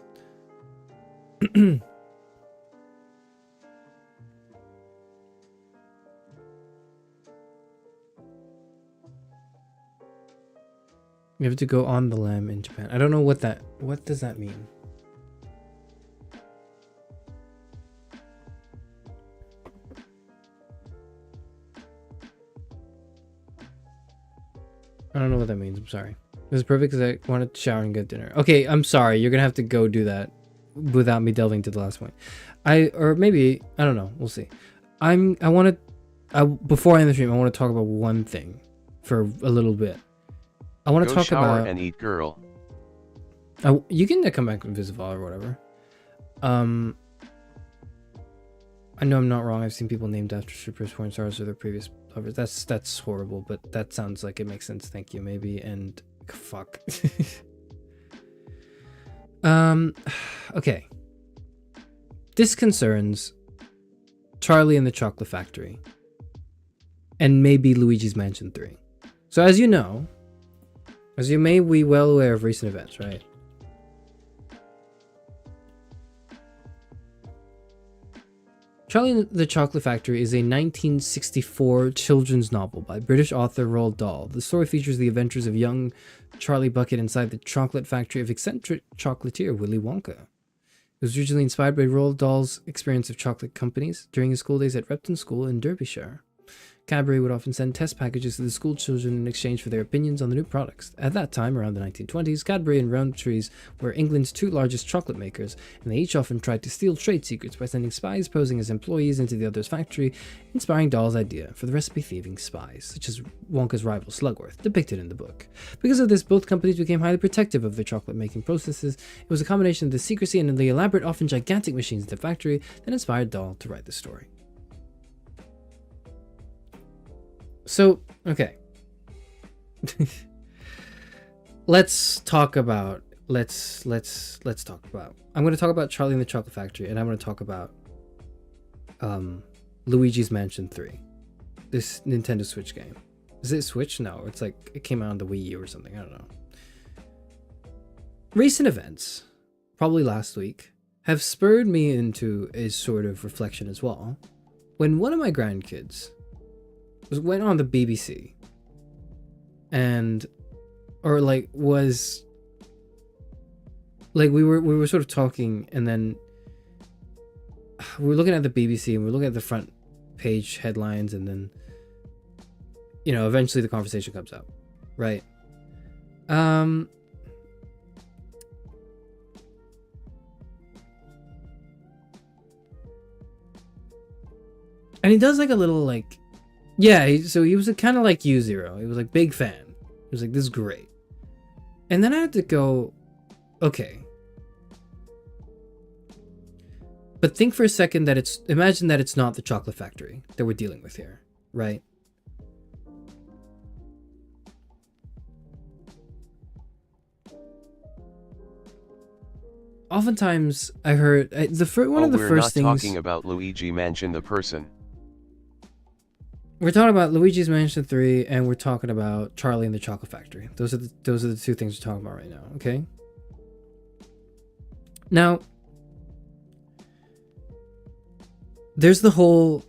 You have to go on the lam in Japan. I don't know what does that mean? I don't know what that means. I'm sorry. This is perfect because I wanted to shower and get dinner. Okay, I'm sorry. You're gonna have to go do that without me delving to the last point. Or maybe I don't know. We'll see. Before I end the stream, I want to talk about one thing for a little bit. I want to talk shower about and eat, girl. You can come back and visit Val or whatever. I know I'm not wrong. I've seen people named after strippers, porn stars, or their previous lovers. That's horrible, but that sounds like it makes sense. Thank you, maybe. And fuck. Okay. This concerns Charlie and the Chocolate Factory, and maybe Luigi's Mansion 3. So as you know, as you may be well aware of recent events, right? Charlie and the Chocolate Factory is a 1964 children's novel by British author Roald Dahl. The story features the adventures of young Charlie Bucket inside the chocolate factory of eccentric chocolatier Willy Wonka. It was originally inspired by Roald Dahl's experience of chocolate companies during his school days at Repton School in Derbyshire. Cadbury would often send test packages to the school children in exchange for their opinions on the new products. At that time, around the 1920s, Cadbury and Rowntree's were England's two largest chocolate makers, and they each often tried to steal trade secrets by sending spies posing as employees into the other's factory, inspiring Dahl's idea for the recipe-thieving spies, such as Wonka's rival Slugworth, depicted in the book. Because of this, both companies became highly protective of their chocolate-making processes. It was a combination of the secrecy and the elaborate, often gigantic machines at the factory that inspired Dahl to write the story. So, okay. let's talk about I'm going to talk about Charlie and the Chocolate Factory, and I'm going to talk about Luigi's Mansion 3. This Nintendo Switch game. Is it Switch? No, it's like it came out on the Wii U or something. I don't know. Recent events, probably last week, have spurred me into a sort of reflection as well. When one of my grandkids went on the BBC and we were sort of talking, and then we were looking at the BBC and we were looking at the front page headlines, and then eventually the conversation comes up, right? And he does like a little like, yeah, so he was kind of like U0. He was like big fan. He was like, this is great. And then I had to go, okay. But think for a second that imagine that it's not the chocolate factory that we're dealing with here, right? Oftentimes I heard one of the first things. We're not talking about Luigi Mansion the person. We're talking about Luigi's Mansion 3 and we're talking about Charlie and the Chocolate Factory. Those are the two things we're talking about right now, okay? Now, there's the whole,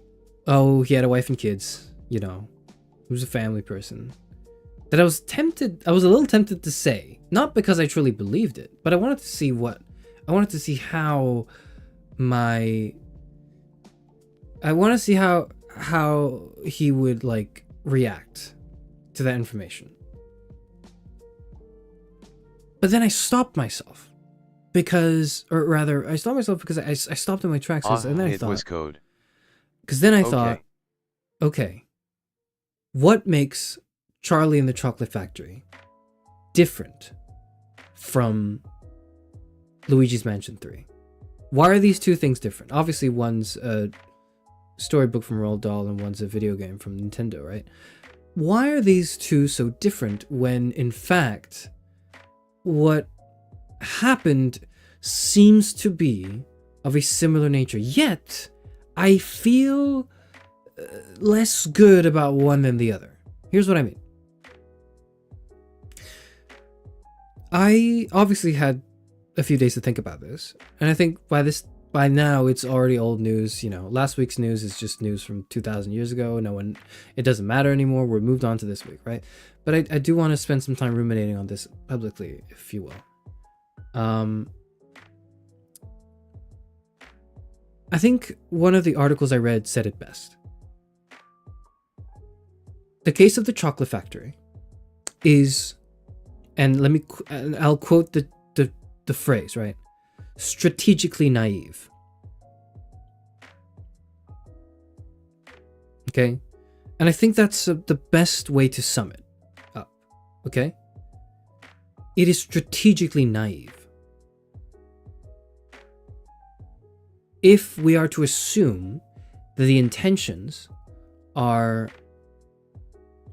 oh, he had a wife and kids, you know, he was a family person. That I was a little tempted to say, not because I truly believed it, but I wanted to see how he would like react to that information. But then I stopped myself because I stopped in my tracks and then I thought, was code. Because then I thought, okay, what makes Charlie and the Chocolate Factory different from Luigi's Mansion 3? Why are these two things different? Obviously, one's a storybook from Roald Dahl and one's a video game from Nintendo, right? Why are these two so different when, in fact, what happened seems to be of a similar nature? Yet, I feel less good about one than the other. Here's what I mean. I obviously had a few days to think about this, and I think by now it's already old news. You know, last week's news is just news from 2,000 years ago. It doesn't matter anymore. We're moved on to this week, right? But I do want to spend some time ruminating on this publicly, if you will. I think one of the articles I read said it best. The case of the Chocolate Factory is, and I'll quote the phrase, right? Strategically naive. Okay? And I think that's the best way to sum it up. Okay? It is strategically naive. If we are to assume that the intentions are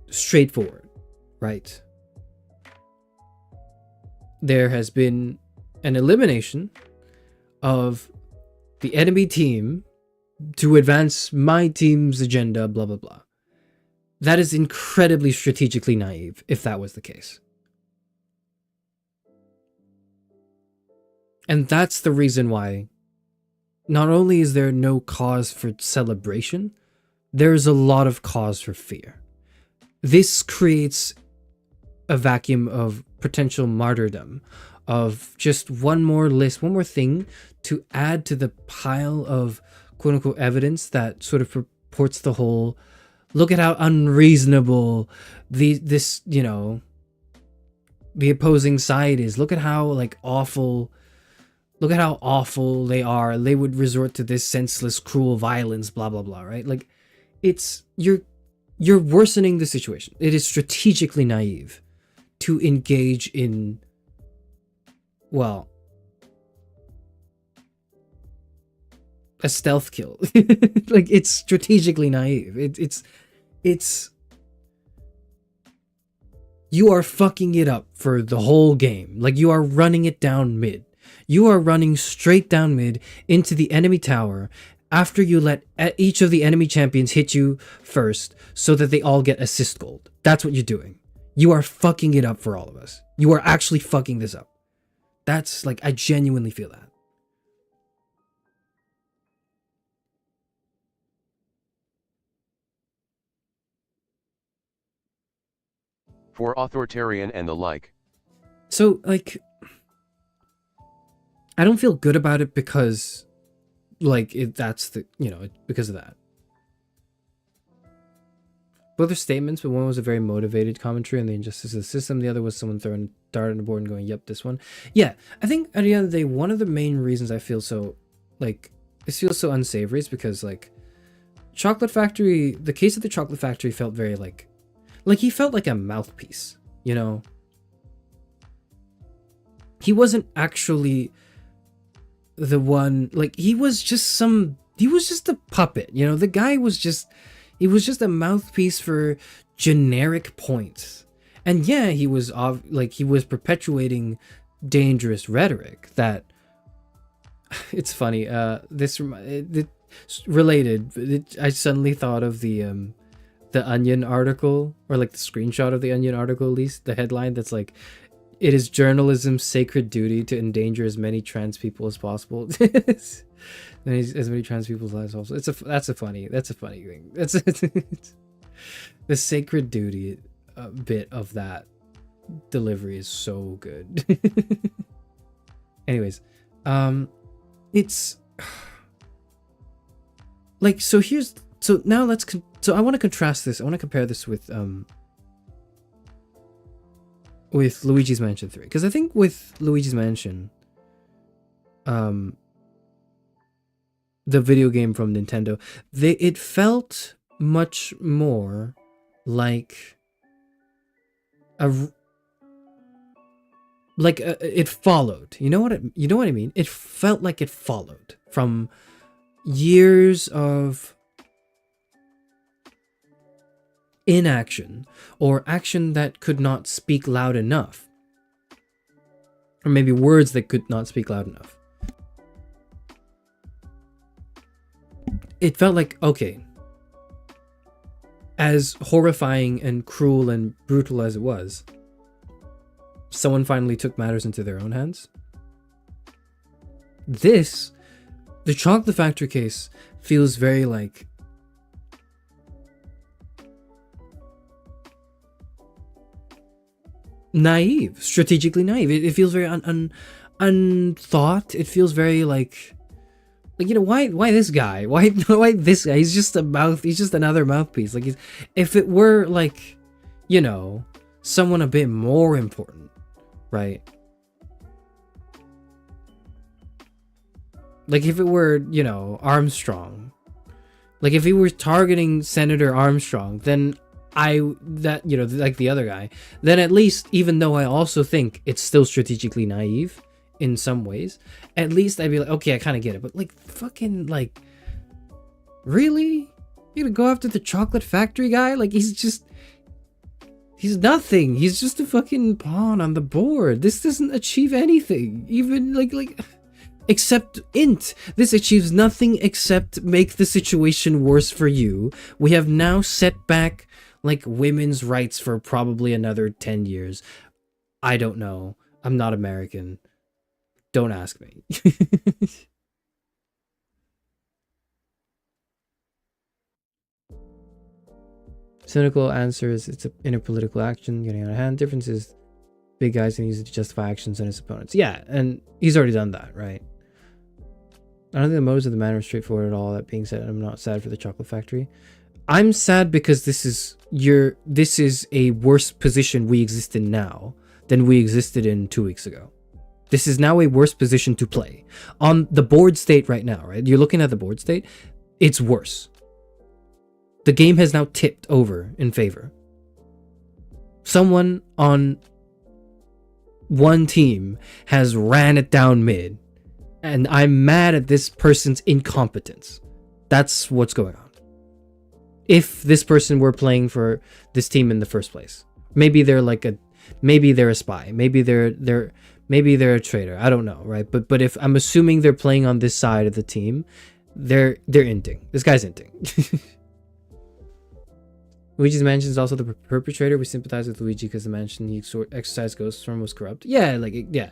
straightforward, right? There has been an elimination of the enemy team to advance my team's agenda, blah, blah, blah. That is incredibly strategically naive, if that was the case. And that's the reason why not only is there no cause for celebration, there's a lot of cause for fear. This creates a vacuum of potential martyrdom, of just one more thing to add to the pile of quote-unquote evidence that sort of purports the whole, look at how unreasonable the opposing side is. Look at how awful they are. They would resort to this senseless, cruel violence, blah, blah, blah, right? Like, you're worsening the situation. It is strategically naive to engage in, well, a stealth kill. Like, it's strategically naive. It's you are fucking it up for the whole game. Like, you are running it down mid. You are running straight down mid into the enemy tower after you let each of the enemy champions hit you first so that they all get assist gold. That's what you're doing. You are fucking it up for all of us. You are actually fucking this up. That's I genuinely feel that. For authoritarian and the like. So, I don't feel good about it because, because of that. Both are statements, but one was a very motivated commentary on the injustice of the system. The other was someone throwing dart on the board and going, yep, this one. Yeah, I think at the end of the day, one of the main reasons I feel so, this feels so unsavory is because, Chocolate Factory, the case of the Chocolate Factory felt very, he felt like a mouthpiece, you know? He wasn't actually the one, like, he was just a puppet, you know. The guy was just, he was just a mouthpiece for generic points. And yeah, he was he was perpetuating dangerous rhetoric that, it's funny, related, I suddenly thought of the Onion article, or like the screenshot of the Onion article, at least the headline that's like, it is journalism's sacred duty to endanger as many trans people as possible. As many trans people's lives as possible. That's a funny thing. That's the sacred duty bit of that delivery is so good. Anyways, it's like, so now I want to contrast this. I want to compare this with Luigi's Mansion 3, because I think with Luigi's Mansion, the video game from Nintendo, it felt much more like it followed. You know what I mean? It felt like it followed from years of inaction, or action that could not speak loud enough, or maybe words that could not speak loud enough. It felt like, okay, as horrifying and cruel and brutal as it was, someone finally took matters into their own hands. The Chocolate Factory case feels very like, naive, strategically naive. It feels very unthought. It feels very like, you know, why this guy? Why this guy? He's just another mouthpiece. Like, if it were like, you know, someone a bit more important, right? Like, if it were, you know, Armstrong, like if he were targeting Senator Armstrong, then you know, like the other guy, then at least, even though I also think it's still strategically naive in some ways, at least I'd be like, okay, I kind of get it. But like, fucking, like, really? You're gonna go after the Chocolate Factory guy? Like, he's nothing. He's just a fucking pawn on the board. This doesn't achieve anything. Even like except int. This achieves nothing except make the situation worse for you. We have now set back like women's rights for probably another 10 years. I don't know. I'm not American. Don't ask me. Cynical answer is it's an inner political action getting out of hand. Difference is big guys can use it to justify actions on his opponents. Yeah, and he's already done that, right? I don't think the motives of the man are straightforward at all. That being said, I'm not sad for the Chocolate Factory. I'm sad because this is a worse position we exist in now than we existed in 2 weeks ago. This is now a worse position to play. On the board state right now, right? You're looking at the board state. It's worse. The game has now tipped over in favor. Someone on one team has ran it down mid, and I'm mad at this person's incompetence. That's what's going on. If this person were playing for this team in the first place, maybe they're a spy, maybe they're a traitor. I don't know, right? But if I'm assuming they're playing on this side of the team, they're inting. This guy's inting. Luigi's Mansion is also the perpetrator. We sympathize with Luigi because the mansion he exercised ghosts from was corrupt. Yeah, like, yeah.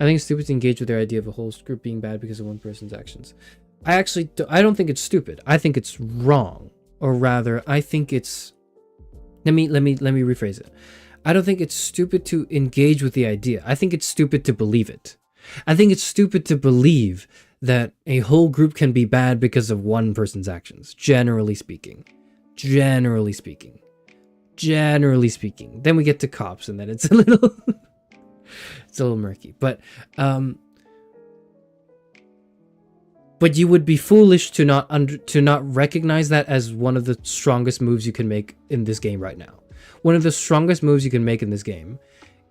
I think it's stupid to engage with their idea of a whole group being bad because of one person's actions. I don't think it's stupid. I think it's wrong. Or rather, I think it's... Let me rephrase it. I don't think it's stupid to engage with the idea. I think it's stupid to believe it. I think it's stupid to believe that a whole group can be bad because of one person's actions. Generally speaking. Then we get to cops and then it's a little... it's a little murky. But but you would be foolish to not recognize that as one of the strongest moves you can make in this game right now. One of the strongest moves you can make in this game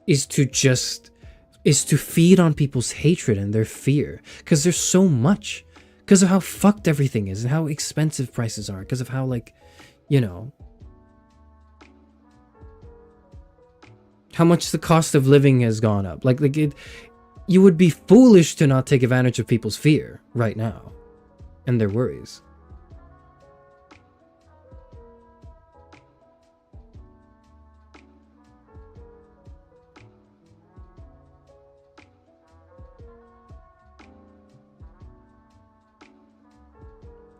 is to feed on people's hatred and their fear, because there's so much, because of how fucked everything is and how expensive prices are, because of how, like, you know, how much the cost of living has gone up. Like it, you would be foolish to not take advantage of people's fear right now and their worries.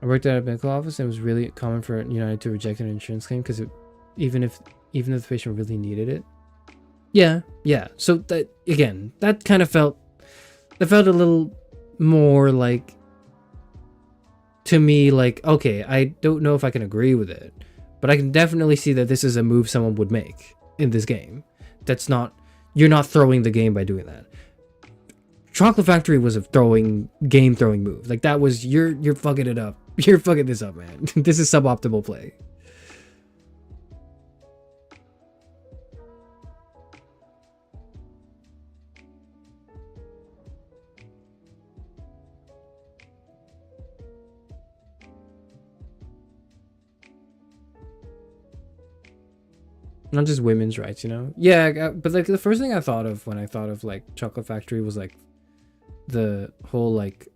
I worked at a medical office, and it was really common for United to reject an insurance claim because even if the patient really needed it. Yeah. So that, again, that kind of felt a little more like, to me, like, okay, I don't know if I can agree with it, but I can definitely see that this is a move someone would make in this game. That's not, you're not throwing the game by doing that. Chocolate Factory was a game throwing move. Like, that was, you're fucking it up. You're fucking this up, man. This is suboptimal play. Not just women's rights, you know? Yeah, but like the first thing I thought of when I thought of like Chocolate Factory was like the whole like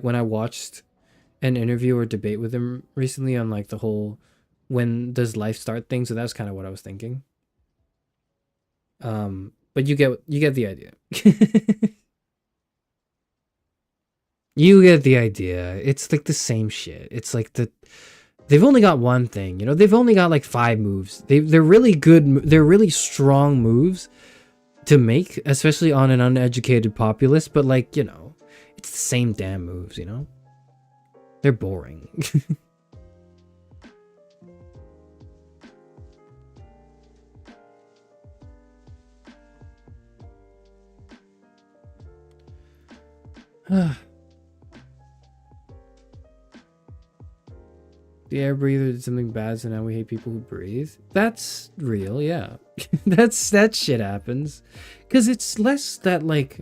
when I watched an interview or debate with him recently on like the whole when does life start thing. So that's kind of what I was thinking. But you get the idea. You get the idea. It's like the same shit. It's like they've only got one thing, you know? They've only got like 5 moves. They're really good. They're really strong moves to make, especially on an uneducated populace. But like, you know, it's the same damn moves, you know? They're boring. The air breather did something bad, so now we hate people who breathe. That's real, yeah. that shit happens. Because it's less that, like,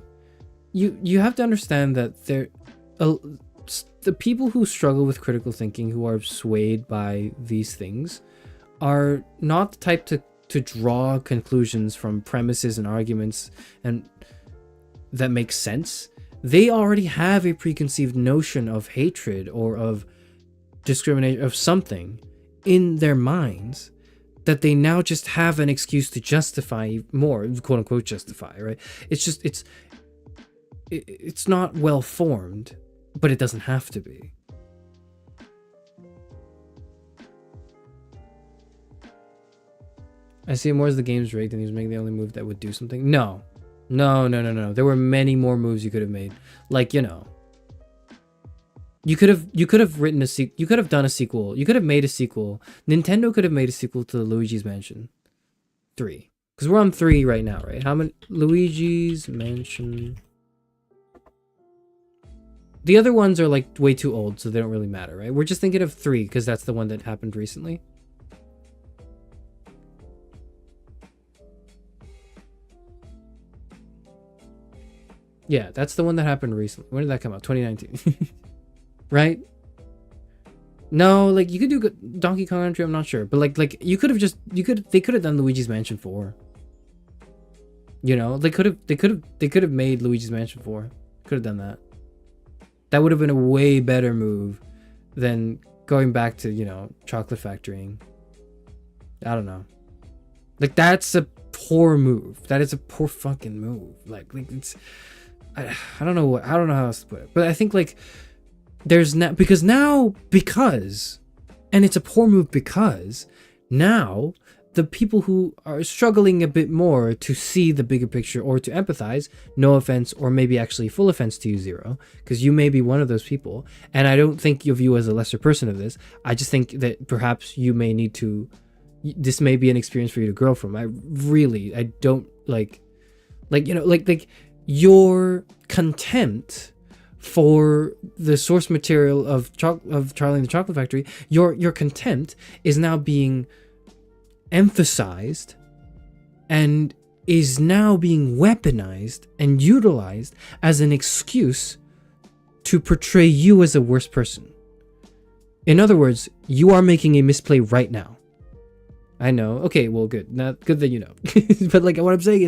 you have to understand that the people who struggle with critical thinking, who are swayed by these things, are not the type to draw conclusions from premises and arguments and that make sense. They already have a preconceived notion of hatred or of discrimination, of something in their minds that they now just have an excuse to justify more, quote unquote justify, right? It's just it's not well formed, but it doesn't have to be. I see it more as the game's rigged and he was making the only move that would do something. No. There were many more moves you could have made. Like, you know, you could have written a sequel. You could have done a sequel. You could have made a sequel. Nintendo could have made a sequel to Luigi's Mansion 3. Because we're on 3 right now, right? How many? Luigi's Mansion. The other ones are like way too old, so they don't really matter, right? We're just thinking of 3 because that's the one that happened recently. Yeah, that's the one that happened recently. When did that come out? 2019. Right? No, like you could do Donkey Kong Country, I'm not sure. But like you could have they could have done Luigi's Mansion 4. You know, they could have made Luigi's Mansion 4. Could have done that. That would have been a way better move than going back to, you know, Chocolate Factorying. I don't know. Like, that's a poor move. That is a poor fucking move. Like it's I don't know how else to put it. But I think like there's because and it's a poor move because now the people who are struggling a bit more to see the bigger picture or to empathize, no offense, or maybe actually full offense to you, Zero, because you may be one of those people, and I don't think of you as a lesser person of this. I just think that perhaps you may need to, this may be an experience for you to grow from. I don't like, you know, like your contempt for the source material of Charlie and the Chocolate Factory, your contempt is now being emphasized and is now being weaponized and utilized as an excuse to portray you as a worse person. In other words, you are making a misplay right now. I know. Okay, well, good. Not good that you know. But like, what I'm saying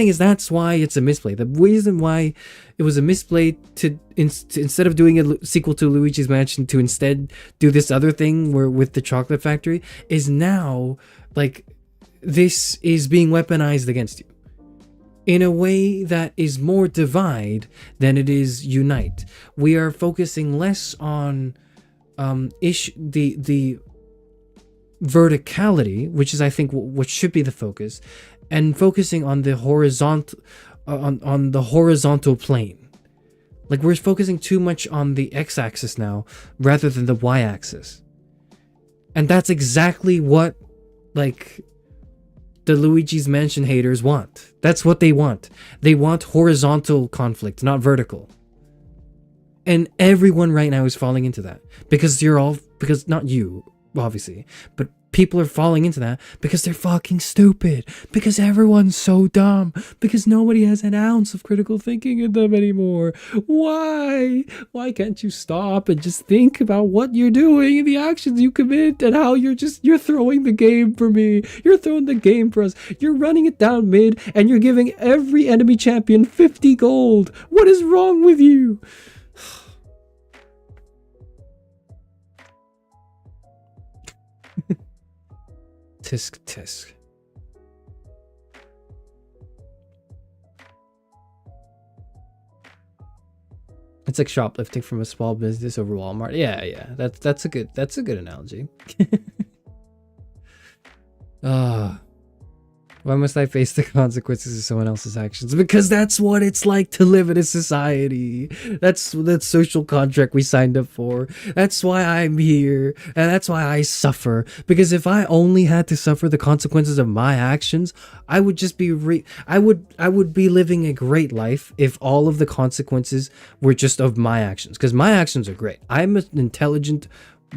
is that's why it's a misplay. The reason why it was a misplay to instead of doing a sequel to Luigi's Mansion to instead do this other thing where with the Chocolate Factory is now like this is being weaponized against you in a way that is more divide than it is unite. We are focusing less on the verticality, which is I think what should be the focus, and focusing on the horizontal on the horizontal plane. Like we're focusing too much on the x-axis now rather than the y-axis. And that's exactly what like the Luigi's Mansion haters want. That's what they want. They want horizontal conflict, not vertical. And everyone right now is falling into that. Because not you, obviously, but people are falling into that because they're fucking stupid. Because everyone's so dumb. Because nobody has an ounce of critical thinking in them anymore. Why? Why can't you stop and just think about what you're doing and the actions you commit and how you're throwing the game for me. You're throwing the game for us. You're running it down mid and you're giving every enemy champion 50 gold. What is wrong with you? Tisk tisk. It's like shoplifting from a small business over Walmart. Yeah. That's a good analogy. Why must I face the consequences of someone else's actions? Because that's what it's like to live in a society. That's that social contract we signed up for. That's why I'm here, and that's why I suffer. Because if I only had to suffer the consequences of my actions, I would just be I would be living a great life if all of the consequences were just of my actions. Because my actions are great. I'm an intelligent,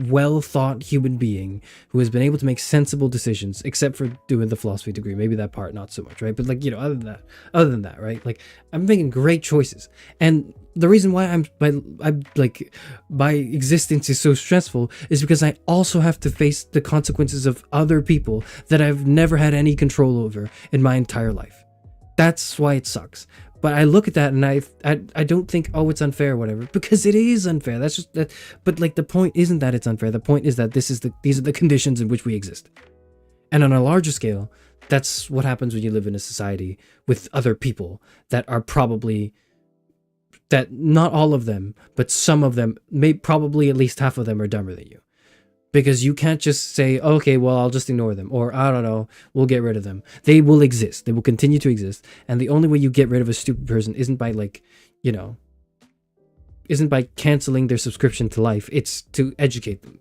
well-thought human being who has been able to make sensible decisions, except for doing the philosophy degree. Maybe that part not so much, right? But like, you know, other than that, right? Like I'm making great choices, and the reason why my existence is so stressful is because I also have to face the consequences of other people that I've never had any control over in my entire life. That's why it sucks. But I look at that and I don't think, oh, it's unfair or whatever, because it is unfair. That's just that. But like the point isn't that it's unfair. The point is that these are the conditions in which we exist. And on a larger scale, that's what happens when you live in a society with other people that are probably, that not all of them, but some of them, probably at least half of them are dumber than you. Because you can't just say, okay, well, I'll just ignore them. Or, I don't know, we'll get rid of them. They will exist. They will continue to exist. And the only way you get rid of a stupid person isn't by, like, you know, isn't by canceling their subscription to life. It's to educate them.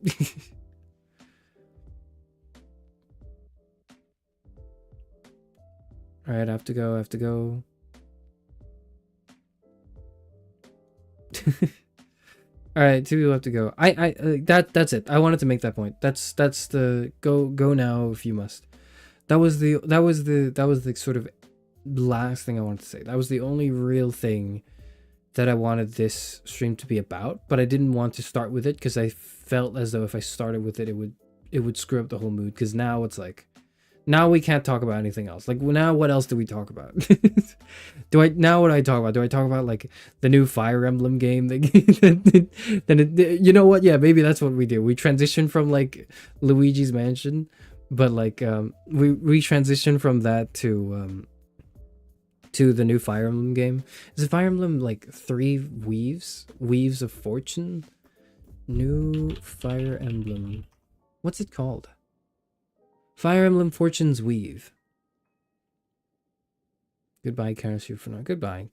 All right, I have to go. All right, 2 people have to go. That's it. I wanted to make that point. That's the go now if you must. That was the sort of last thing I wanted to say. That was the only real thing that I wanted this stream to be about, but I didn't want to start with it because I felt as though if I started with it, it would screw up the whole mood. Because now it's like, now we can't talk about anything else. Like, now what else do we talk about? What do I talk about? Do I talk about like the new Fire Emblem game? You know what? Yeah, maybe that's what we do. We transition from like Luigi's Mansion, but like we transition from that to the new Fire Emblem game. Is it Fire Emblem like 3 Weaves of Fortune? New Fire Emblem. What's it called? Fire Emblem Fortune's Weave. Goodbye, Charis Euphranor. Goodbye.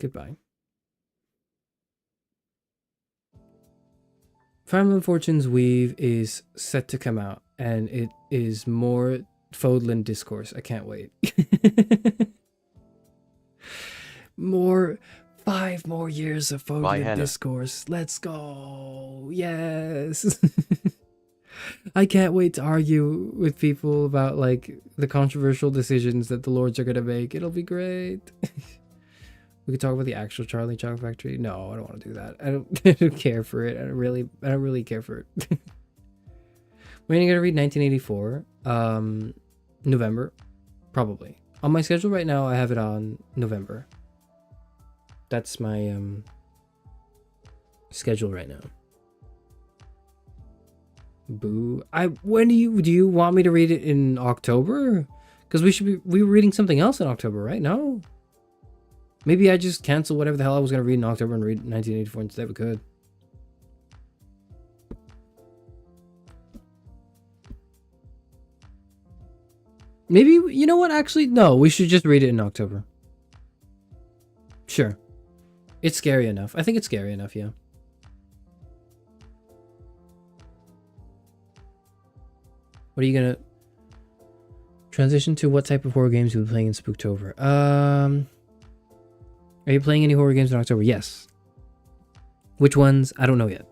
Fire Emblem Fortune's Weave is set to come out, and it is more Fodlan discourse. I can't wait. More 5 more years of Bye, Foglet Hannah. discourse. Let's go. Yes. I can't wait to argue with people about like the controversial decisions that the Lords are gonna make. It'll be great. We could talk about the actual Charlie Chocolate Factory. No, I don't want to do that. I don't, I don't care for it. I don't really care for it. When are you gonna read 1984? November, probably. On my schedule right now, I have it on November. That's my schedule right now. Boo. When do you want me to read it in October? Because we were reading something else in October, right? No. Maybe I just cancel whatever the hell I was gonna read in October and read 1984 instead. We could. Maybe, you know what? Actually, no. We should just read it in October. Sure. It's scary enough. I think it's scary enough, yeah. What are you gonna transition to? What type of horror games you'll be playing in Spooktober? Are you playing any horror games in October? Yes. Which ones? I don't know yet.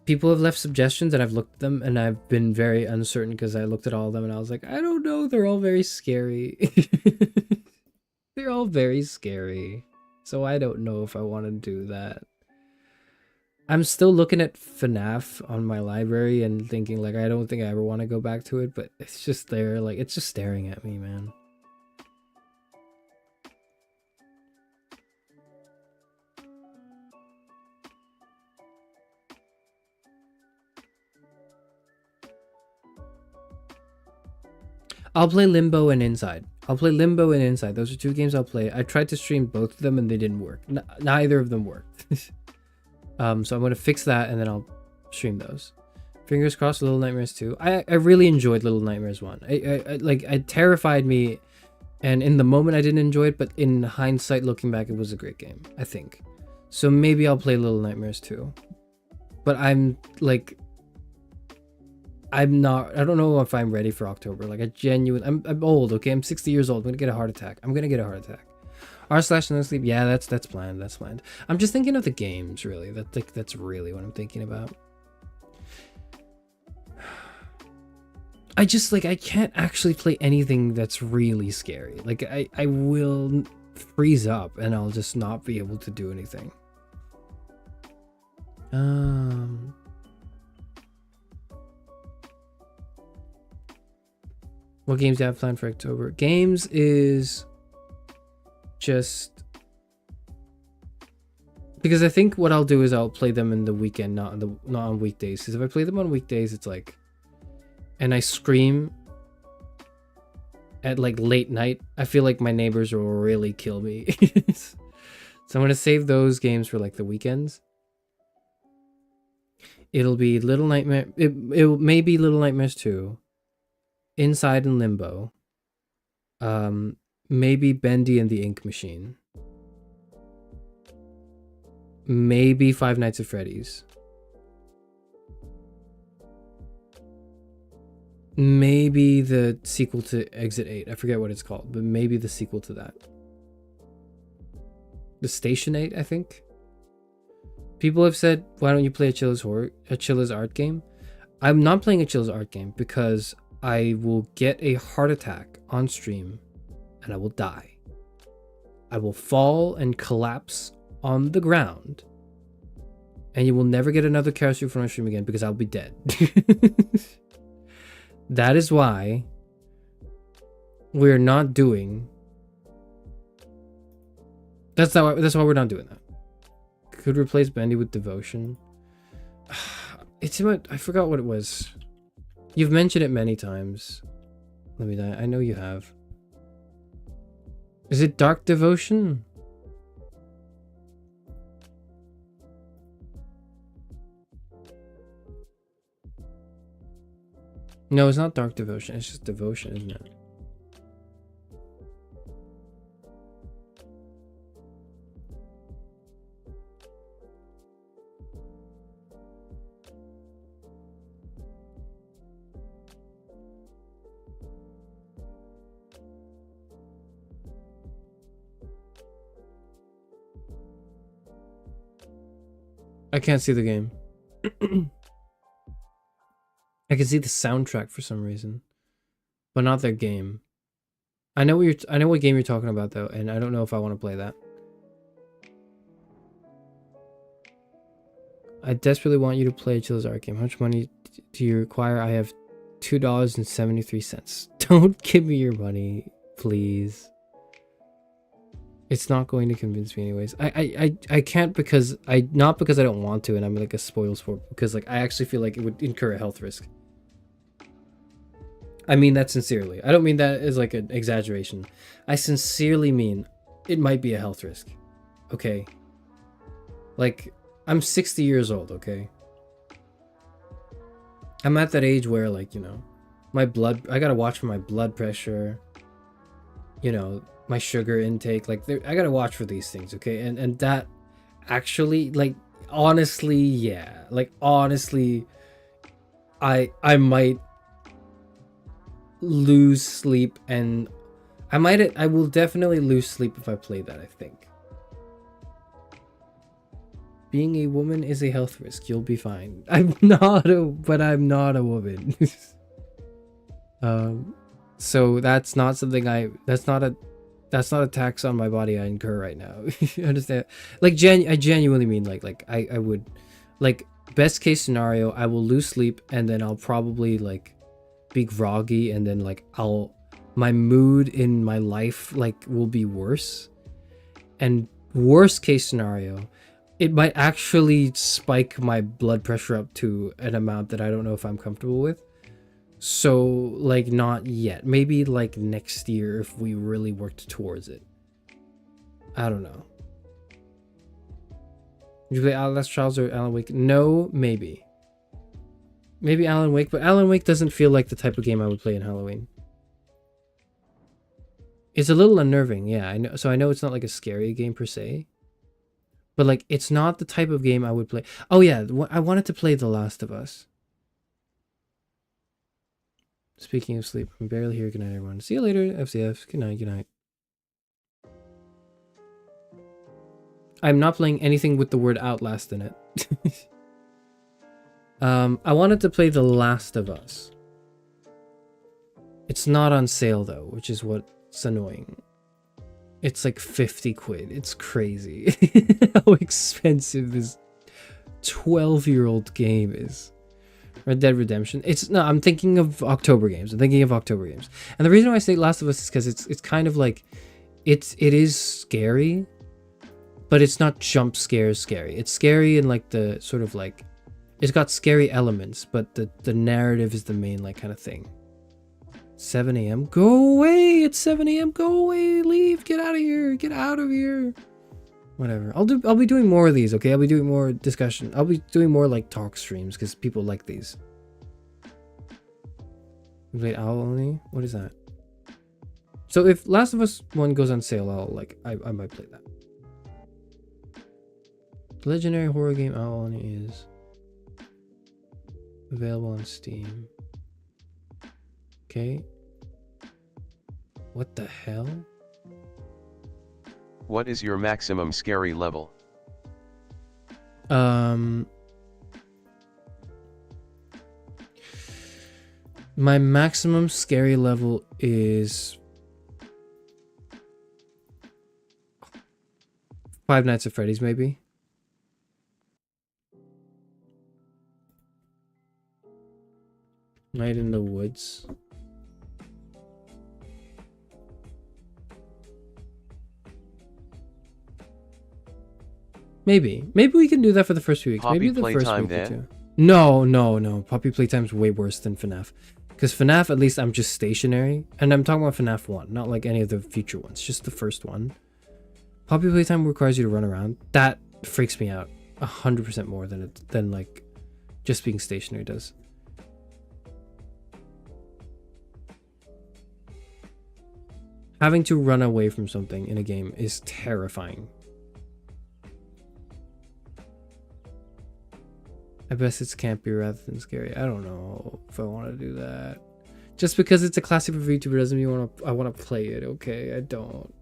People have left suggestions and I've looked at them and I've been very uncertain because I looked at all of them and I was like, I don't know. They're all very scary. They're all very scary. So I don't know if I want to do that. I'm still looking at FNAF on my library and thinking like, I don't think I ever want to go back to it, but it's just there. Like, it's just staring at me, man. I'll play Limbo and Inside. Those are 2 games I'll play. I tried to stream both of them and they didn't work. Neither of them worked. So I'm going to fix that and then I'll stream those. Fingers crossed, Little Nightmares 2. I really enjoyed Little Nightmares 1. It terrified me, and in the moment I didn't enjoy it, but in hindsight, looking back, it was a great game, I think. So maybe I'll play Little Nightmares 2. But I'm not, I don't know if I'm ready for October. Like, I'm old, okay? I'm 60 years old. I'm gonna get a heart attack. R/no sleep. Yeah, that's planned. I'm just thinking of the games, really. That's really what I'm thinking about. I can't actually play anything that's really scary. Like, I will freeze up and I'll just not be able to do anything. What games do you have planned for October? Games is just because I think what I'll do is I'll play them in the weekend, not on weekdays. Because if I play them on weekdays, it's like, and I scream at like late night, I feel like my neighbors will really kill me. So I'm gonna save those games for like the weekends. It'll be Little Nightmare. It may be Little Nightmares 2. Inside and Limbo. Maybe Bendy and the Ink Machine. Maybe Five Nights at Freddy's. Maybe the sequel to Exit 8. I forget what it's called, but maybe the sequel to that. The Station 8, I think. People have said, why don't you play a Chilla's art game? I'm not playing a Chilla's art game because I will get a heart attack on stream and I will die. I will fall and collapse on the ground and you will never get another Charis Euphranor stream again because I'll be dead. That is why we're not doing... That's why we're not doing that. Could replace Bendy with Devotion. It's about... I forgot what it was. You've mentioned it many times. Let me die. I know you have. Is it Dark Devotion? No, it's not Dark Devotion. It's just Devotion, isn't it? I can't see the game. I can see the soundtrack for some reason, but not their game. I know what game you're talking about though, and I don't know if I want to play that. I desperately want you to play Chill's art game. How much money do you require? I have $2.73. Don't give me your money, please. It's not going to convince me anyways. I can't because not because I don't want to and I'm like a spoil sport, because like I actually feel like it would incur a health risk. I mean that sincerely. I don't mean that as like an exaggeration. I sincerely mean it might be a health risk. Okay. Like, I'm 60 years old, okay? I'm at that age where, like, you know, I gotta watch for my blood pressure, you know, my sugar intake. Like, I gotta watch for these things, okay? And that actually, like, honestly, yeah. Like, honestly, I might lose sleep, and I will definitely lose sleep if I play that, I think. Being a woman is a health risk. You'll be fine. I'm not a woman. So that's not something that's not a tax on my body I incur right now. You understand? Like, I genuinely mean like I would, like, best case scenario, I will lose sleep and then I'll probably like be groggy, and then like my mood in my life like will be worse. And worst case scenario, it might actually spike my blood pressure up to an amount that I don't know if I'm comfortable with. So, like, not yet. Maybe, like, next year if we really worked towards it. I don't know. Did you play Outlast Trials or Alan Wake? No, maybe. Maybe Alan Wake, but Alan Wake doesn't feel like the type of game I would play in Halloween. It's a little unnerving, yeah. I know. So I know it's not like a scary game per se. But, like, it's not the type of game I would play. Oh, yeah. I wanted to play The Last of Us. Speaking of sleep, I'm barely here. Good night, everyone. See you later, FCF. Good night, good night. I'm not playing anything with the word Outlast in it. I wanted to play The Last of Us. It's not on sale, though, which is what's annoying. It's like 50 quid. It's crazy how expensive this 12-year-old game is. Red Dead Redemption. I'm thinking of October games. And the reason why I say Last of Us is because it's kind of like it is scary, but it's not jump scares scary. It's scary in like the sort of like, it's got scary elements, but the narrative is the main like kind of thing. 7 a.m. Go away! It's 7 a.m. Go away! Leave! Get out of here! Get out of here! Whatever. I'll be doing more of these, okay? I'll be doing more discussion. I'll be doing more like talk streams because people like these. Wait, Owl only? What is that? So if Last of Us 1 goes on sale, I might play that. The legendary horror game Owl only is available on Steam. Okay. What the hell? What is your maximum scary level? My maximum scary level is Five Nights at Freddy's, maybe. Night in the Woods. Maybe we can do that for the first few weeks. Poppy Maybe the first Playtime week or then? two. No. Poppy Playtime's way worse than FNAF. Because FNAF, at least I'm just stationary. And I'm talking about FNAF 1, not like any of the future ones. Just the first one. Poppy Playtime requires you to run around. That freaks me out 100% more than like just being stationary does. Having to run away from something in a game is terrifying. I guess it's campy rather than scary. I don't know if I want to do that. Just because it's a classic for VTuber doesn't mean I want to play it, okay? I don't.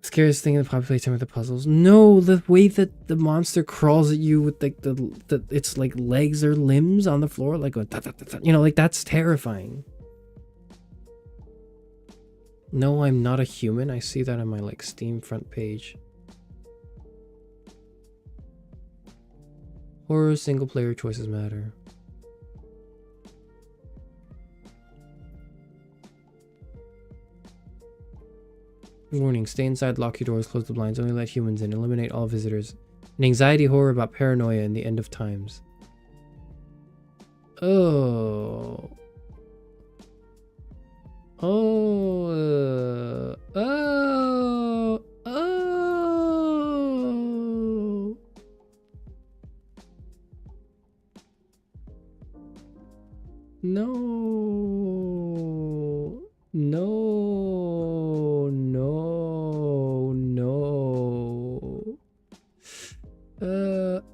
Scariest thing in the popular playtime with the puzzles? No, the way that the monster crawls at you with like the its like legs or limbs on the floor, like going, you know, like that's terrifying. No, I'm not a human. I see that on my like Steam front page. Horror single player choices matter. Warning, stay inside, lock your doors, close the blinds, only let humans in, eliminate all visitors. An anxiety horror about paranoia in the end of times. Oh. Oh. Oh. Oh. No. No. No. No.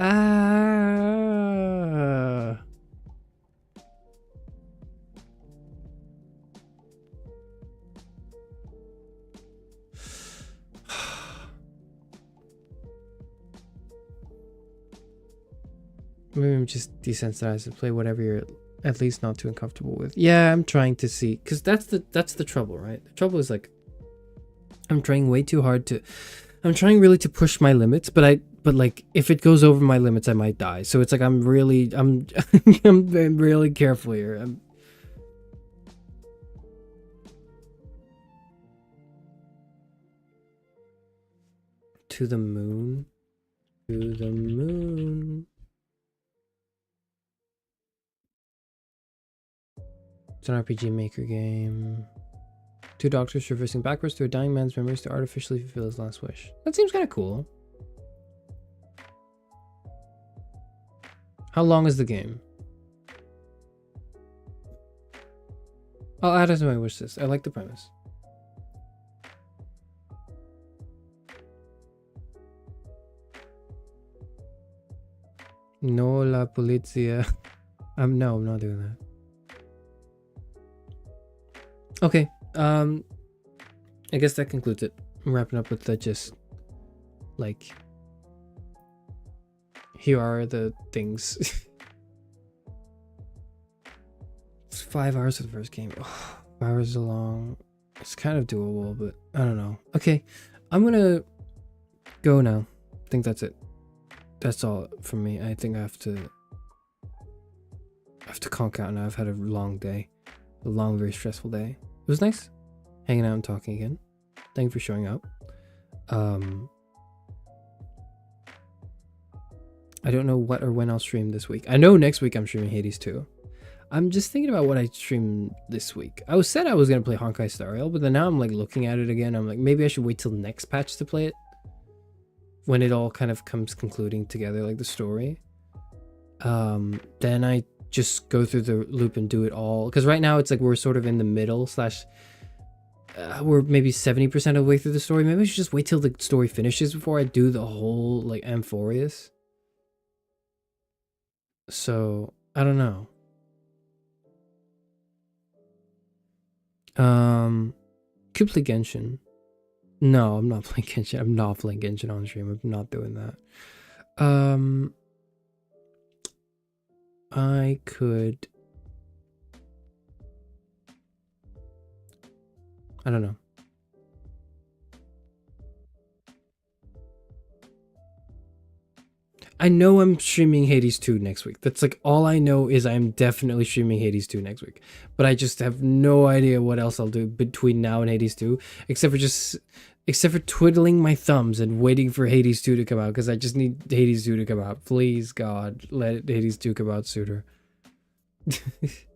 Ah. Maybe I'm just desensitized to play whatever you're at least not too uncomfortable with. Yeah, I'm trying to see, because that's the trouble, right? The trouble is like I'm trying way too hard to, I'm trying really to push my limits, but like if it goes over my limits, I might die. So it's like I'm I'm really careful here. To the moon, to the moon. It's an RPG Maker game. Two doctors traversing backwards through a dying man's memories to artificially fulfill his last wish. That seems kind of cool. How long is the game? I'll add it to my wish list. I like the premise. No, la polizia. No, I'm not doing that. Okay, I guess that concludes it. I'm wrapping up with the just, like, here are the things. It's 5 hours for the first game. Oh, 5 hours is long. It's kind of doable, but I don't know. Okay, I'm gonna go now. I think that's it. That's all from me. I think I have to conk out now. I've had a long day. A long, very stressful day. It was nice hanging out and talking again. Thank you for showing up. I don't know what or when I'll stream this week. I know next week I'm streaming Hades 2. I'm just thinking about what I streamed this week. I said I was going to play Honkai Star Rail, but then now I'm like looking at it again. I'm like, maybe I should wait till next patch to play it. When it all kind of comes concluding together, like the story. Then I just go through the loop and do it all. Because right now it's like we're sort of in the middle slash... we're maybe 70% of the way through the story. Maybe I should just wait till the story finishes before I do the whole like Amphorius. So, I don't know. Could play Genshin. No, I'm not playing Genshin. I'm not playing Genshin on stream. I'm not doing that. I could... I don't know. I know I'm streaming Hades 2 next week. That's like all I know is I'm definitely streaming Hades 2 next week. But I just have no idea what else I'll do between now and Hades 2, except for twiddling my thumbs and waiting for Hades 2 to come out, because I just need Hades 2 to come out. Please, God, let Hades 2 come out sooner. If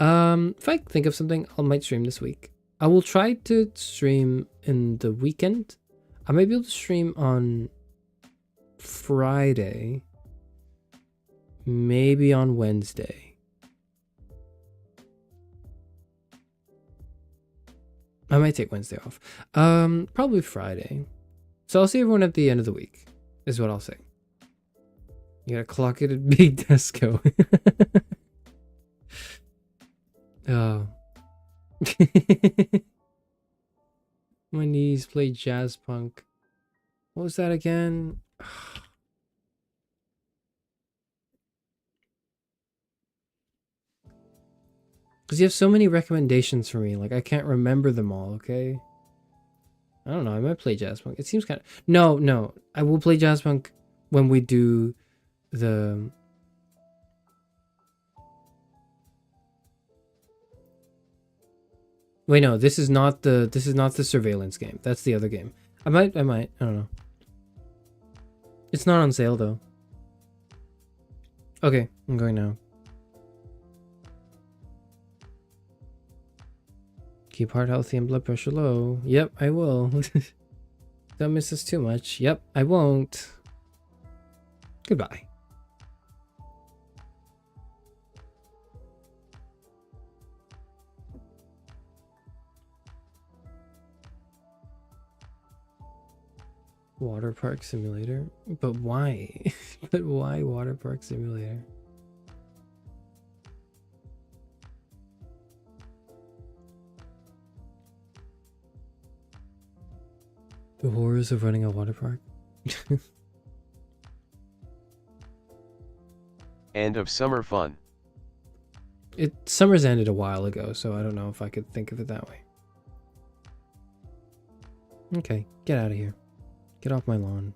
I think of something, I might stream this week. I will try to stream in the weekend. I might be able to stream on Friday, maybe on Wednesday. I might take Wednesday off. Probably Friday. So I'll see everyone at the end of the week, is what I'll say. You gotta clock it at Big Desco. Oh. My niece played jazz punk. What was that again? Because you have so many recommendations for me. Like, I can't remember them all, okay? I don't know. I might play jazz punk. It seems kind of... No, no. I will play jazz punk when we do the... Wait, no. This is not the surveillance game. That's the other game. I might. I don't know. It's not on sale, though. Okay, I'm going now. Keep heart healthy and blood pressure low. Yep, I will. Don't miss us too much. Yep, I won't. Goodbye. Water park simulator? But why? But why water park simulator? The horrors of running a water park. End of summer fun. Summer's ended a while ago, so I don't know if I could think of it that way. Okay, get out of here. Get off my lawn.